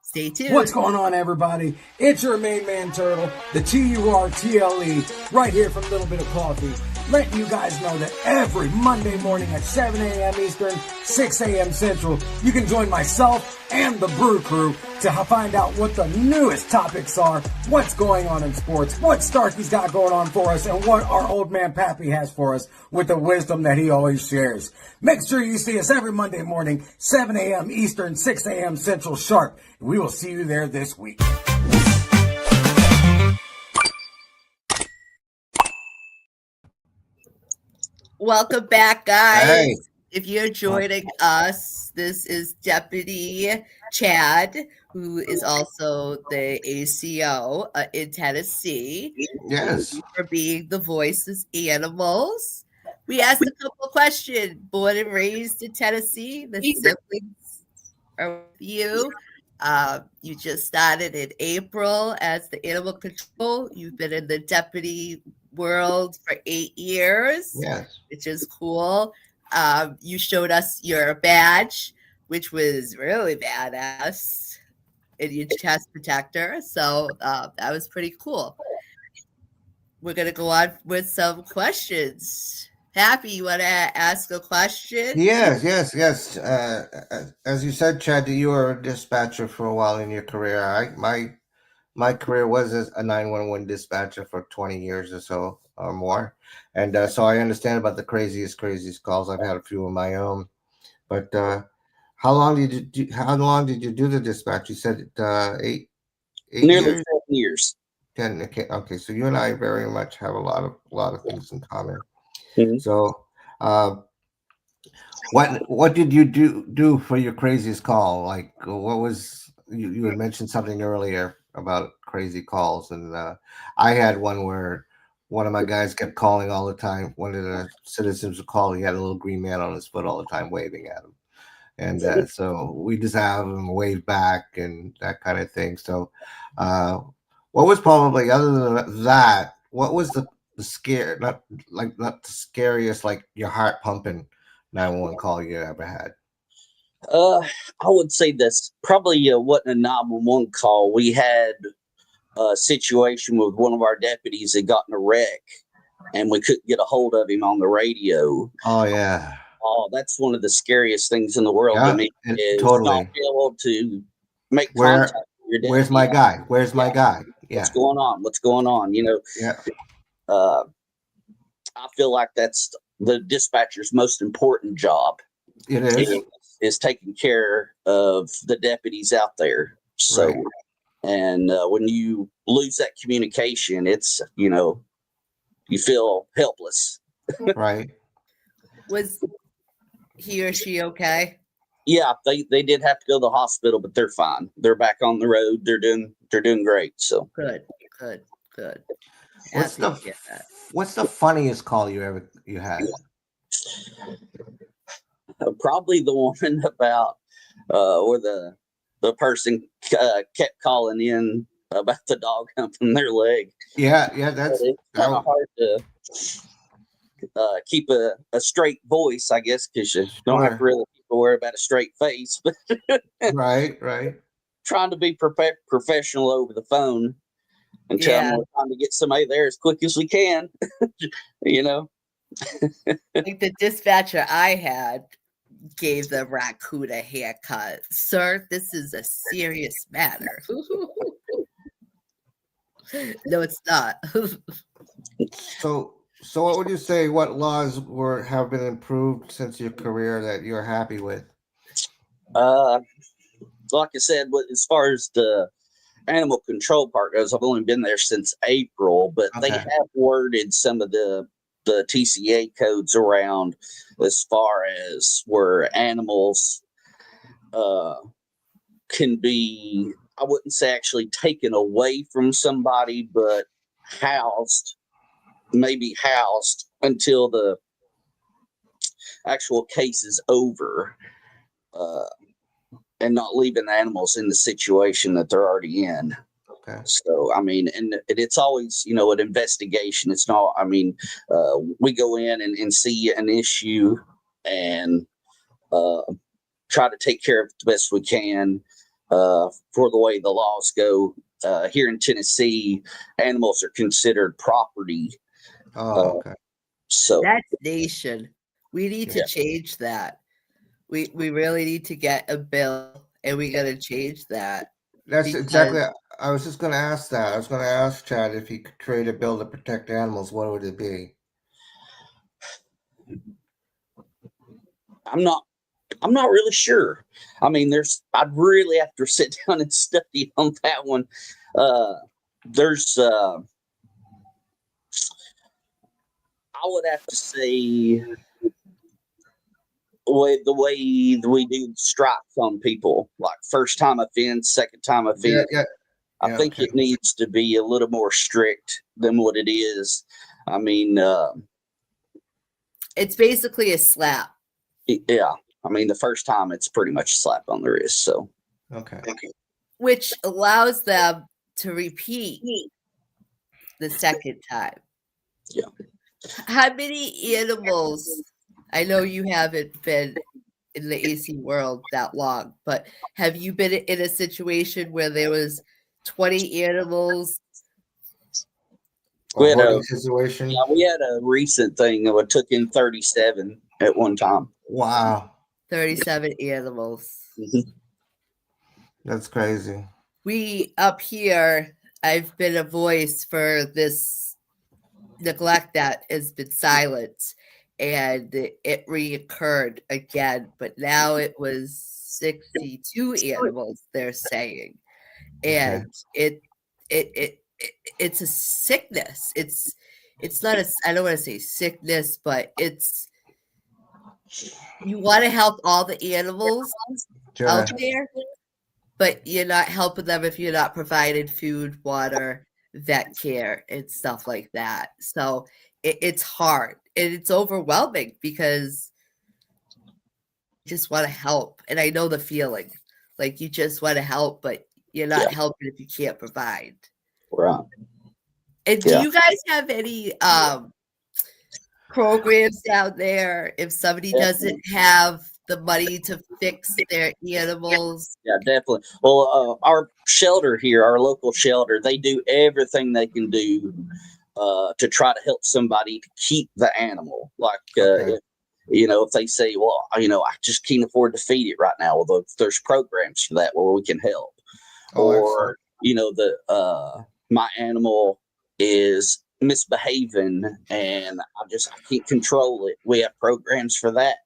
Stay tuned. What's going on, everybody? It's your main man, Turtle, the TURTLE, right here from Little Bit of Coffee, letting you guys know that every Monday morning at 7 a.m. Eastern, 6 a.m. Central, you can join myself and the Brew Crew to find out what the newest topics are, what's going on in sports, what Starkey's got going on for us, and what our old man Pappy has for us with the wisdom that he always shares. Make sure you see us every Monday morning, 7 a.m. Eastern, 6 a.m. Central sharp. We will see you there this week. Welcome back, guys. Hey. If you're joining us, this is Deputy Chad, who is also the ACO in Tennessee. Yes. Thank you for being the voices animals. We asked a couple of questions. Born and raised in Tennessee, the siblings are with you. You just started in April as the animal control. You've been in the deputy world for 8 years, Yes, which is cool. You showed us your badge, which was really badass, and your chest protector. So that was pretty cool. We're going to go on with some questions. Happy, you want to ask a question? yes. As you said, Chad, you were a dispatcher for a while in your career. My career was as a 911 dispatcher for 20 years or so or more. And so I understand about the craziest calls. I've had a few of my own. But how long did you do the dispatch? You said 8 Nearly years? 7 years. 10. Okay. So you and I very much have a lot of things in common. Mm-hmm. So what did you do for your craziest call? Like what was you had mentioned something earlier about crazy calls, and I had one where one of my guys kept calling all the time. One of the citizens would call. He had a little green man on his foot all the time, waving at him, and so we just have him wave back and that kind of thing. So, what was probably other than that? What was the scare? Not the scariest, like your heart pumping 911 call you ever had? I would say this probably wasn't a 911 call. We had a situation with one of our deputies that got in a wreck, and we couldn't get a hold of him on the radio. Oh yeah. Oh, that's one of the scariest things in the world to me. Is totally. not be able to make contact with your deputy. Where's my guy? Where's my guy? Yeah. What's going on? What's going on? Yeah. I feel like that's the dispatcher's most important job. It is taking care of the deputies out there. So, right. And when you lose that communication, it's, you feel helpless. Right. Was he or she okay? Yeah, they did have to go to the hospital, but they're fine. They're back on the road. They're doing great. So Good. What's Happy the to hear that. What's the funniest call you had? probably the one about where the person kept calling in about the dog humping their leg. Yeah, It's kind of hard to keep a straight voice, I guess, because you don't have to really worry about a straight face. But right. Trying to be professional over the phone and tell them we're trying to get somebody there as quick as we can. Like the dispatcher I had gave the raccoon a haircut. Sir, this is a serious matter. No, it's not. So what would you say? What laws have been improved since your career that you're happy with? Like I said, as far as the animal control part goes, I've only been there since April, but they have worded some of the TCA codes around as far as where animals can be, I wouldn't say actually taken away from somebody, but maybe housed until the actual case is over, and not leaving the animals in the situation that they're already in. Okay. So, I mean, and it's always, an investigation. It's not, we go in and see an issue and try to take care of it the best we can for the way the laws go. Here in Tennessee, animals are considered property. Oh, okay. So that's nation. We need to change that. We really need to get a bill, and we got to change that. That's exactly. I was just going to ask that. I was going to ask Chad if he could create a bill to protect animals. What would it be? I'm not really sure. I mean, I'd really have to sit down and study on that one. I would have to say the way we do strikes on people, like first time offense, second time offense. I think it needs to be a little more strict than what it is. I mean, it's basically a slap. Yeah. I mean, the first time it's pretty much a slap on the wrist. So, okay. Which allows them to repeat the second time. Yeah. How many animals? I know you haven't been in the AC world that long, but have you been in a situation where there was 20 animals? We had situation. Yeah, we had a recent thing that took in 37 at one time. Wow. 37 animals. Mm-hmm. That's crazy. We up here, I've been a voice for this neglect that has been silent, and it reoccurred again, but now it was 62 animals, they're saying. And it's a sickness. It's not I don't want to say sickness, but you want to help all the animals out there, but you're not helping them if you're not providing food, water, vet care, and stuff like that. So it's hard and it's overwhelming because you just want to help. And I know the feeling, like you just want to help, but you're not helping if you can't provide. Right. And do you guys have any programs down there if somebody doesn't have the money to fix their animals? Yeah, definitely. Well, our shelter here, our local shelter, they do everything they can do to try to help somebody to keep the animal. Like, if they say, well, I just can't afford to feed it right now. Well, there's programs for that where we can help. Or, my animal is misbehaving and I can't control it. We have programs for that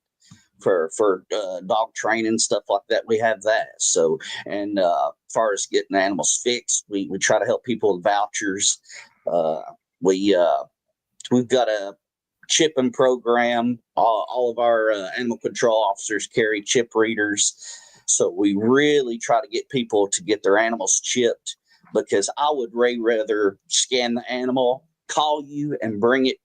for dog training, stuff like that. We have that. So, and as far as getting animals fixed, we try to help people with vouchers. We've got a chipping program. All of our animal control officers carry chip readers. So we really try to get people to get their animals chipped, because I would rather scan the animal, call you, and bring it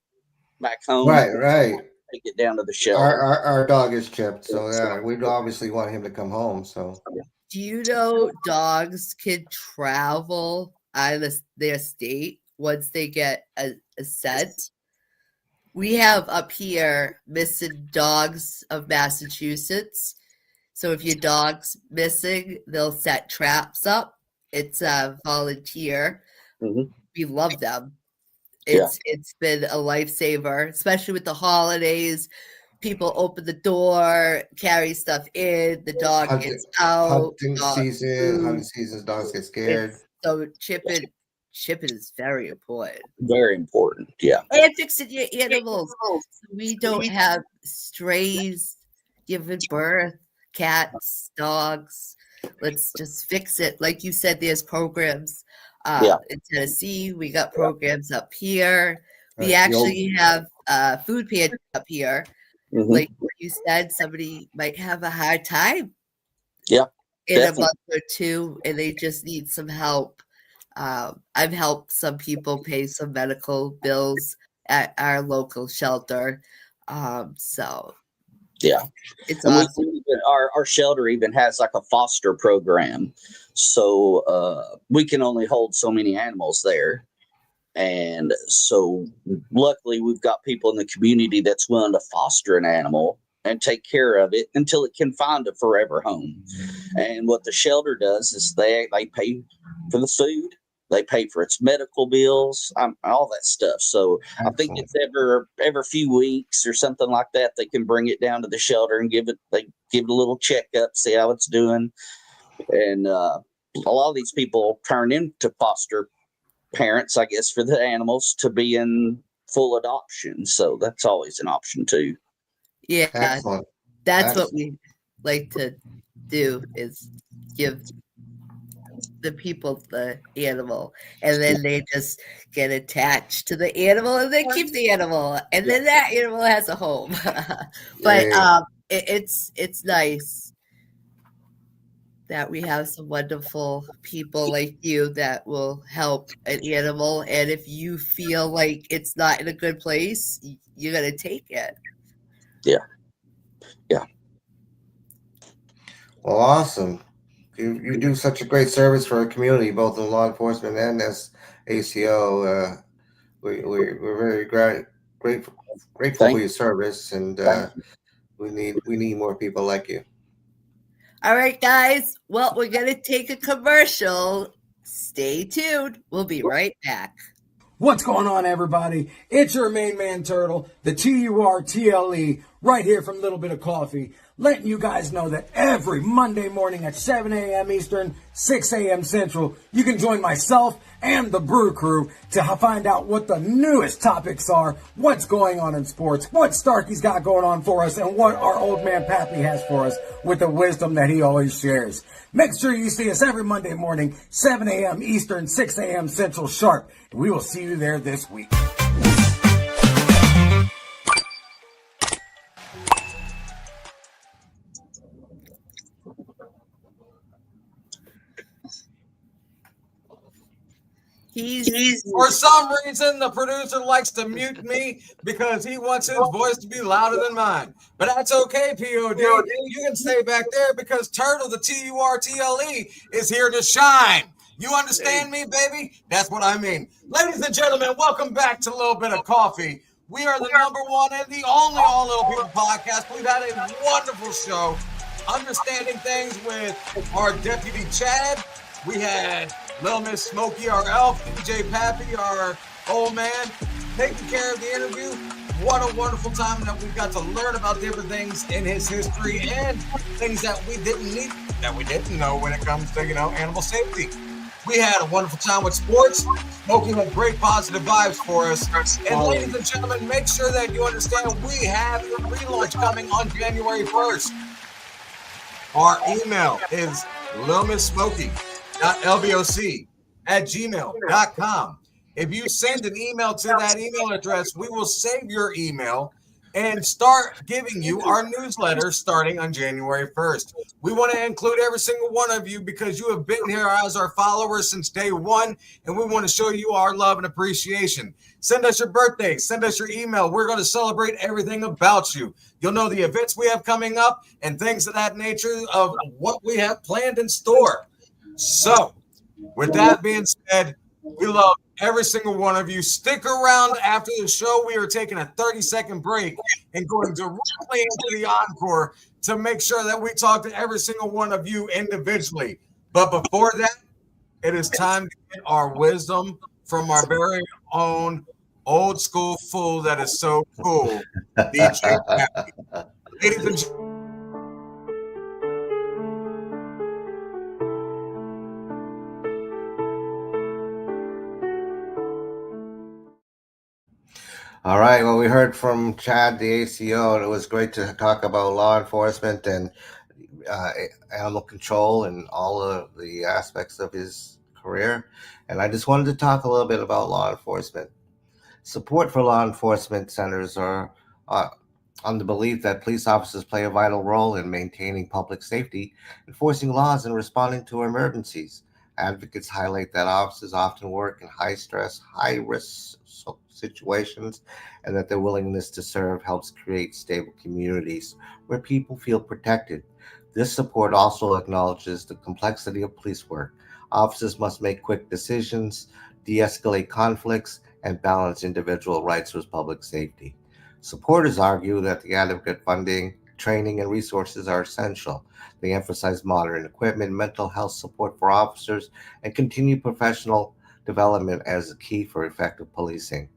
back home. Right. Take it down to the shelter. Our dog is chipped, so yeah, we'd obviously want him to come home. So, do you know dogs can travel out of their state once they get a scent? We have up here Missing Dogs of Massachusetts. So if your dog's missing, they'll set traps up. It's a volunteer. Mm-hmm. We love them. It's been a lifesaver, especially with the holidays. People open the door, carry stuff in, the dog gets out. Hunting seasons, dogs get scared. So chipping is very important. Very important, yeah. And fixing your animals. So we don't have strays giving birth, cats, dogs. Let's just fix it. Like you said, there's programs in Tennessee. We got programs up here. We actually have food pantry up here. Mm-hmm. Like you said, somebody might have a hard time in a month or two, and they just need some help. I've helped some people pay some medical bills at our local shelter. It's awesome. Our shelter even has like a foster program, so we can only hold so many animals there. And so luckily we've got people in the community that's willing to foster an animal and take care of it until it can find a forever home. And what the shelter does is they pay for the food, they pay for its medical bills, all that stuff. So I think it's every few weeks or something like that, they can bring it down to the shelter and give it a little checkup, see how it's doing. And a lot of these people turn into foster parents, I guess, for the animals to be in full adoption. So that's always an option too. Yeah, that's what we like to do, is give the people the animal, and then they just get attached to the animal and they keep the animal, and then that animal has a home. But it's nice that we have some wonderful people like you that will help an animal, and if you feel like it's not in a good place, you're gonna take it. Well, awesome. You do such a great service for our community, both in law enforcement and as ACO. We're very grateful for your service, and we need more people like you. All right, guys. Well, we're going to take a commercial. Stay tuned. We'll be right back. What's going on, everybody? It's your main man, Turtle, the TURTLE, right here from Little Bit of Coffee, letting you guys know that every Monday morning at 7 a.m. Eastern, 6 a.m. Central, you can join myself and the Brew Crew to find out what the newest topics are, what's going on in sports, what Starkey's got going on for us, and what our old man Pappy has for us with the wisdom that he always shares. Make sure you see us every Monday morning, 7 a.m. Eastern, 6 a.m. Central sharp. We will see you there this week. For some reason, the producer likes to mute me because he wants his voice to be louder than mine. But that's okay, POD. You can stay back there because Turtle, the TURTLE, is here to shine. You understand me, baby? That's what I mean. Ladies and gentlemen, welcome back to A Little Bit of Coffee. We are the number one and the only All Little People podcast. We've had a wonderful show, understanding things with our deputy Chad. We had Little Miss Smokey, our elf, DJ Pappy, our old man, taking care of the interview. What a wonderful time that we got to learn about different things in his history and things that we didn't know when it comes to, animal safety. We had a wonderful time with sports. Smokey had great positive vibes for us. And ladies and gentlemen, make sure that you understand we have a relaunch coming on January 1st. Our email is lilmisssmoky.lboc@gmail.com. If you send an email to that email address, we will save your email and start giving you our newsletter starting on January 1st. We want to include every single one of you because you have been here as our followers since day one, and we want to show you our love and appreciation. Send us your birthday. Send us your email. We're going to celebrate everything about you. You'll know the events we have coming up and things of that nature of what we have planned in store. So, with that being said, we love every single one of you. Stick around after the show. We are taking a 30-second break and going directly into the encore to make sure that we talk to every single one of you individually. But before that, it is time to get our wisdom from our very own old school fool that is so cool, DJ Pappy. Ladies and gentlemen, All right. Well, we heard from Chad, the ACO, and it was great to talk about law enforcement and animal control and all of the aspects of his career. And I just wanted to talk a little bit about law enforcement. Support for law enforcement centers are on the belief that police officers play a vital role in maintaining public safety, enforcing laws, and responding to emergencies. Advocates highlight that officers often work in high-stress, high-risk situations, and that their willingness to serve helps create stable communities where people feel protected. This support also acknowledges the complexity of police work. Officers must make quick decisions, de-escalate conflicts, and balance individual rights with public safety. Supporters argue that the adequate funding, training, and resources are essential. They emphasize modern equipment, mental health support for officers, and continued professional development as a key for effective policing.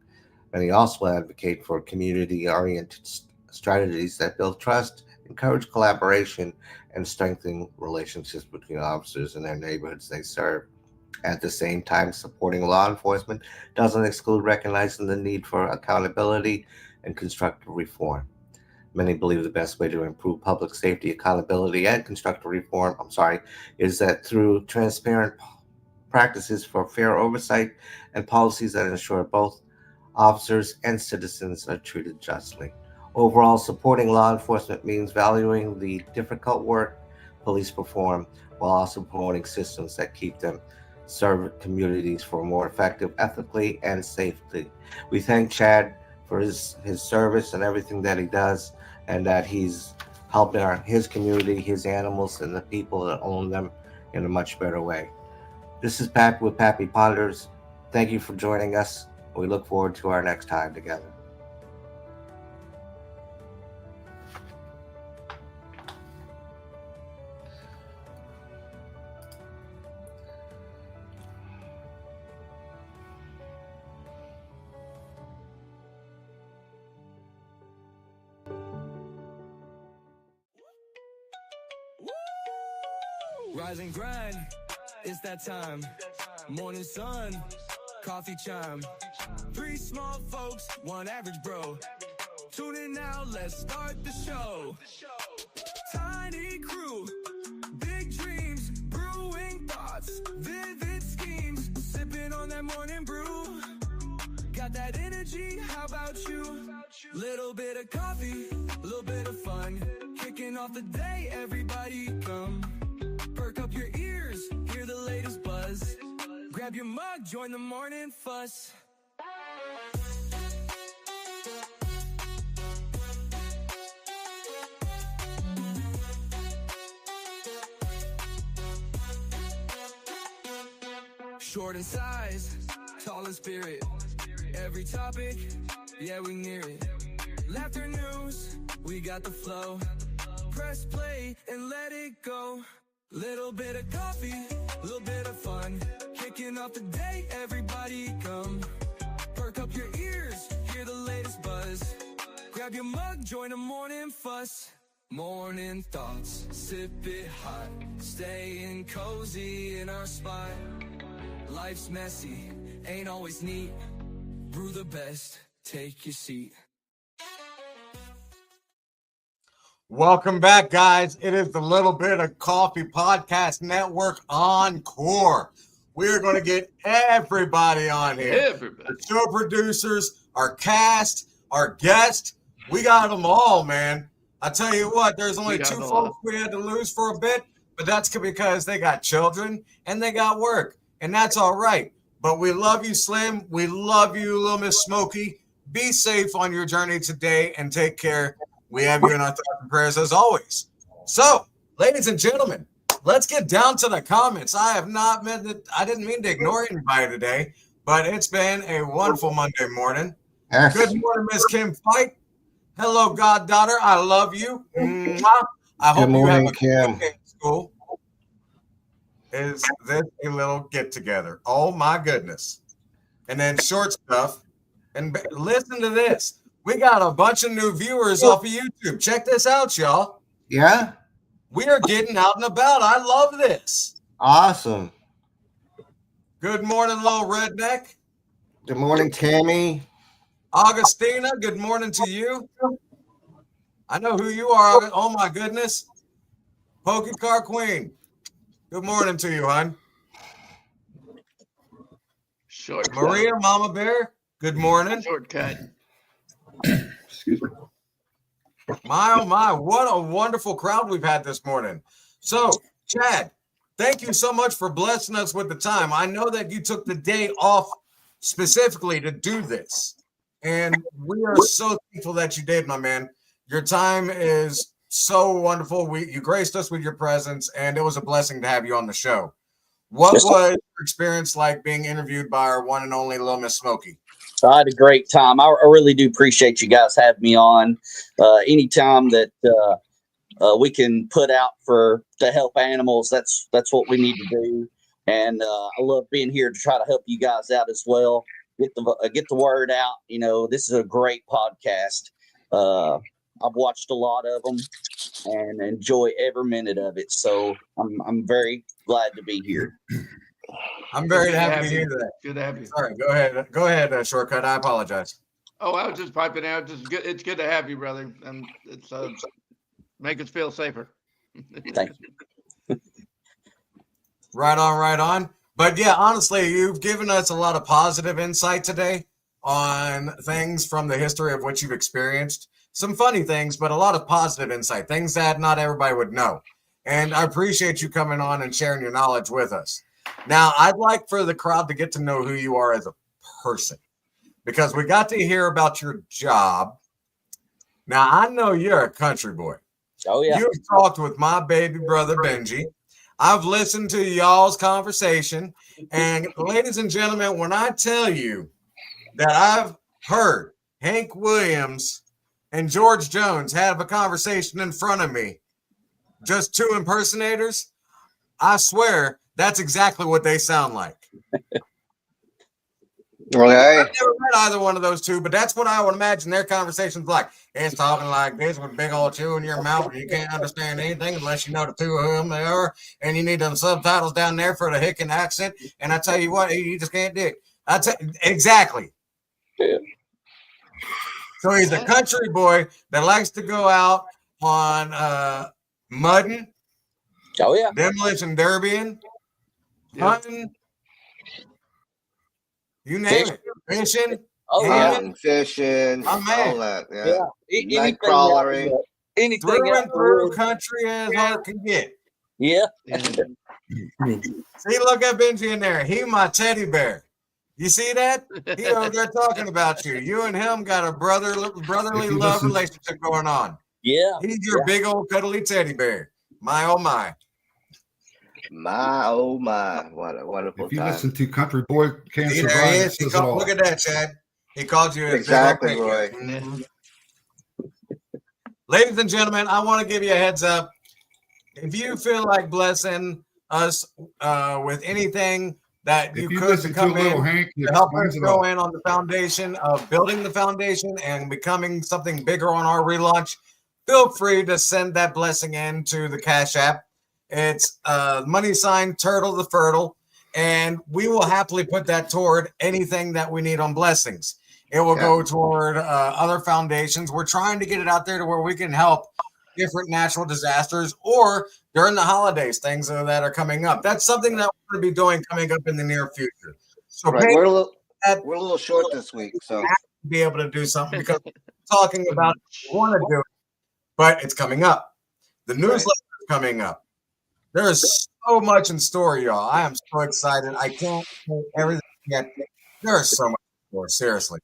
Many also advocate for community-oriented strategies that build trust, encourage collaboration, and strengthen relationships between officers and their neighborhoods they serve. At the same time, supporting law enforcement doesn't exclude recognizing the need for accountability and constructive reform. Many believe the best way to improve public safety, accountability, and constructive reform, is that through transparent practices for fair oversight and policies that ensure both officers and citizens are treated justly. Overall, supporting law enforcement means valuing the difficult work police perform while also promoting systems that keep them serve communities for more effective, ethically, and safely. We thank Chad for his service and everything that he does, and that he's helping his community, his animals, and the people that own them in a much better way. This is Pappy with Pappy Ponders. Thank you for joining us. We look forward to our next time together. Rise and grind, it's that time. Morning sun, coffee chime. 3 small folks, 1 average bro. Tune in now, let's start the show. Tiny crew, big dreams, brewing thoughts, vivid schemes. Sipping on that morning brew. Got that energy, how about you? Little bit of coffee, little bit of fun. Kicking off the day, everybody come. Perk up your ears, hear the latest buzz. Grab your mug, join the morning fuss. Short in size, tall in spirit. Every topic, yeah, we near it. Laughter news, we got the flow. Press play and let it go. Little bit of coffee, little bit of fun. Kicking off the day, everybody come. Perk up your ears, hear the latest buzz. Grab your mug, join the morning fuss. Morning thoughts, sip it hot. Staying cozy in our spot. Life's messy, ain't always neat. Brew the best, take your seat. Welcome back, guys. It is the Little Bit of Coffee Podcast Network Encore. We're going to get everybody on here. Everybody. The show producers, our cast, our guests. We got them all, man. I tell you what, there's only two folks we had to lose for a bit, but that's because they got children and they got work, and that's all right. But we love you, Slim. We love you, Little Miss Smokey. Be safe on your journey today and take care. We have you in our thoughts and prayers as always. So, ladies and gentlemen, let's get down to the comments. I didn't mean to ignore anybody today, but it's been a wonderful Monday morning. Yes. Good morning, Miss Kim Fight. Hello, goddaughter. I love you. Mwah. I hope you have a good day at school. Is this a little get together? Oh my goodness. And then short stuff. And listen to this. We got a bunch of new viewers off of YouTube. Check this out, y'all. Yeah? We are getting out and about. I love this. Awesome. Good morning, little redneck. Good morning, Tammy. Augustina, good morning to you. I know who you are. Oh my goodness. Pokey Car Queen. Good morning to you, hon. Shortcut. Maria, Mama Bear, good morning. Shortcut. Excuse me. My, oh my, what a wonderful crowd we've had this morning. So, Chad, thank you so much for blessing us with the time. I know that you took the day off specifically to do this, and we are so thankful that you did, my man. Your time is so wonderful. You graced us with your presence, and it was a blessing to have you on the show. What was your experience like being interviewed by our one and only Little Miss Smokey? I had a great time. I really do appreciate you guys having me on. Anytime that we can put out to help animals, that's what we need to do. And I love being here to try to help you guys out as well. Get the word out. You know, this is a great podcast. I've watched a lot of them and enjoy every minute of it. So I'm very glad to be here. I'm very happy to hear that. Good to have you. Sorry, go ahead, Shortcut. I apologize. Oh, I was just piping out. It's good to have you, brother, and it's make us feel safer. Thank you. Right on. But yeah, honestly, you've given us a lot of positive insight today on things from the history of what you've experienced. Some funny things, but a lot of positive insight, things that not everybody would know. And I appreciate you coming on and sharing your knowledge with us. Now, I'd like for the crowd to get to know who you are as a person, because we got to hear about your job. Now, I know you're a country boy. Oh, yeah. You've talked with my baby brother, Benji. I've listened to y'all's conversation. And ladies and gentlemen, when I tell you that I've heard Hank Williams and George Jones have a conversation in front of me, just two impersonators, I swear that's exactly what they sound like. Okay. I've never met either one of those two, but that's what I would imagine their conversations like. It's talking like this with big old chew in your mouth, and you can't understand anything unless you know the two of them they are, and you need them subtitles down there for the hick and accent. And I tell you what, you just can't do it. Exactly. Yeah. So he's a country boy that likes to go out on mudding. Oh, yeah. Demolition derbying. Hunting. You name it. Fishing. Oh, yeah. Fishing. My man. All that. Yeah. Anything Night crawlery. Anything Through out and through country as hard can get. Yeah. See, look at Benji in there. He my teddy bear. You see that? He over there talking about you. You and him got a brotherly love relationship going on. Yeah. He's your big old cuddly teddy bear. My oh my. My oh my. What a wonderful If you time. listen to Country Boy Can't See, Survive, there he it is. says it all. Look at that, Chad. He called you Exactly, Roy. Ladies and gentlemen, I want to give you a heads up. If you feel like blessing us with anything that If you you could listen to to come Little in Hank, he to help explains us it go all. in on the foundation of building the foundation and becoming something bigger on our relaunch, feel free to send that blessing in to the Cash App. It's money sign Turtle the Fertile. and we will happily put that toward anything that we need on blessings. It will go toward other foundations. We're trying to get it out there to where we can help different natural disasters or during the holidays, things that are coming up. That's something that we're going to be doing coming up in the near future. So right. We're a little short this week, so be able to do something because we're talking about we want to do it, but it's coming up. The newsletter is coming up. There is so much in store, y'all. I am so excited. I can't say everything yet. There is so much in store, seriously.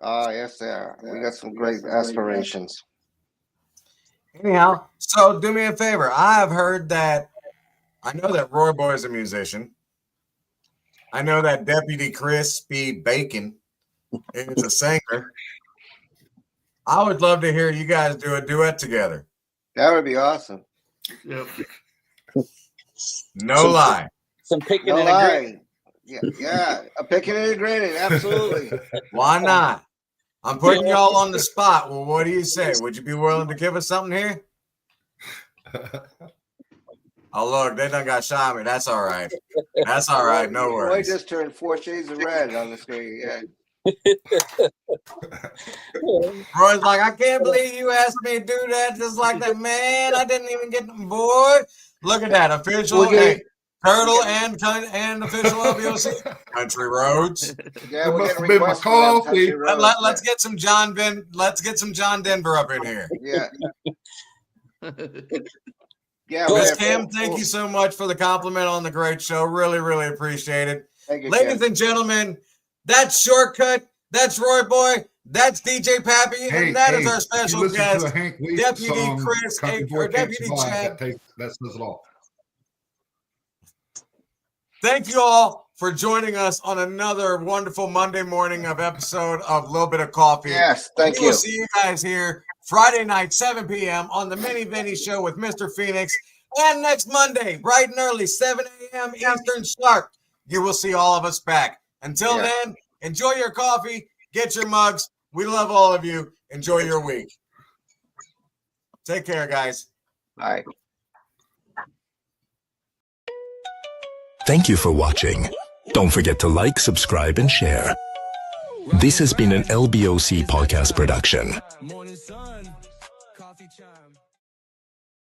Oh, yes, there. We got some great aspirations. Anyhow, so do me a favor. I have heard that I know that Roy Boy is a musician. I know that Deputy Crispy Bacon is a singer. I would love to hear you guys do a duet together. That would be awesome. Yep. No lie. Some picking No and lie. agreeing. Yeah, a picking and agreeing, absolutely. Why not? I'm putting y'all on the spot. Well, what do you say? Would you be willing to give us something here? Oh, look, they done got shy at me. That's all right. That's all right. No Roy worries. just turned 4 shades of red on the screen. Yeah. Roy's like, I can't believe you asked me to do that just like that. Man, I didn't even get them, boy. Look at that. Official Turtle and official LBOC. Country Roads. Yeah, we're getting requests for them Country Roads. Let's get some Let's get some John Denver up in here. Yeah. Yeah, Miss Cam, thank you so much for the compliment on the great show. Really, really appreciate it. Thank you, ladies and gentlemen, that's Shortcut. That's Roy Boy. That's DJ Pappy. And that is our special guest, Deputy Chris, or Deputy Chad. That says it all. Thank you all for joining us on another wonderful Monday morning episode of Little Bit of Coffee. Yes, thank you. We will see you guys here Friday night, 7 p.m. on the Mini Vinny Show with Mr. Phoenix. And next Monday, bright and early, 7 a.m. Eastern sharp, you will see all of us back. Until then, enjoy your coffee, get your mugs. We love all of you. Enjoy your week. Take care, guys. Bye. Thank you for watching. Don't forget to like, subscribe, and share. This has been an LBOC podcast production. Morning sun, coffee chime.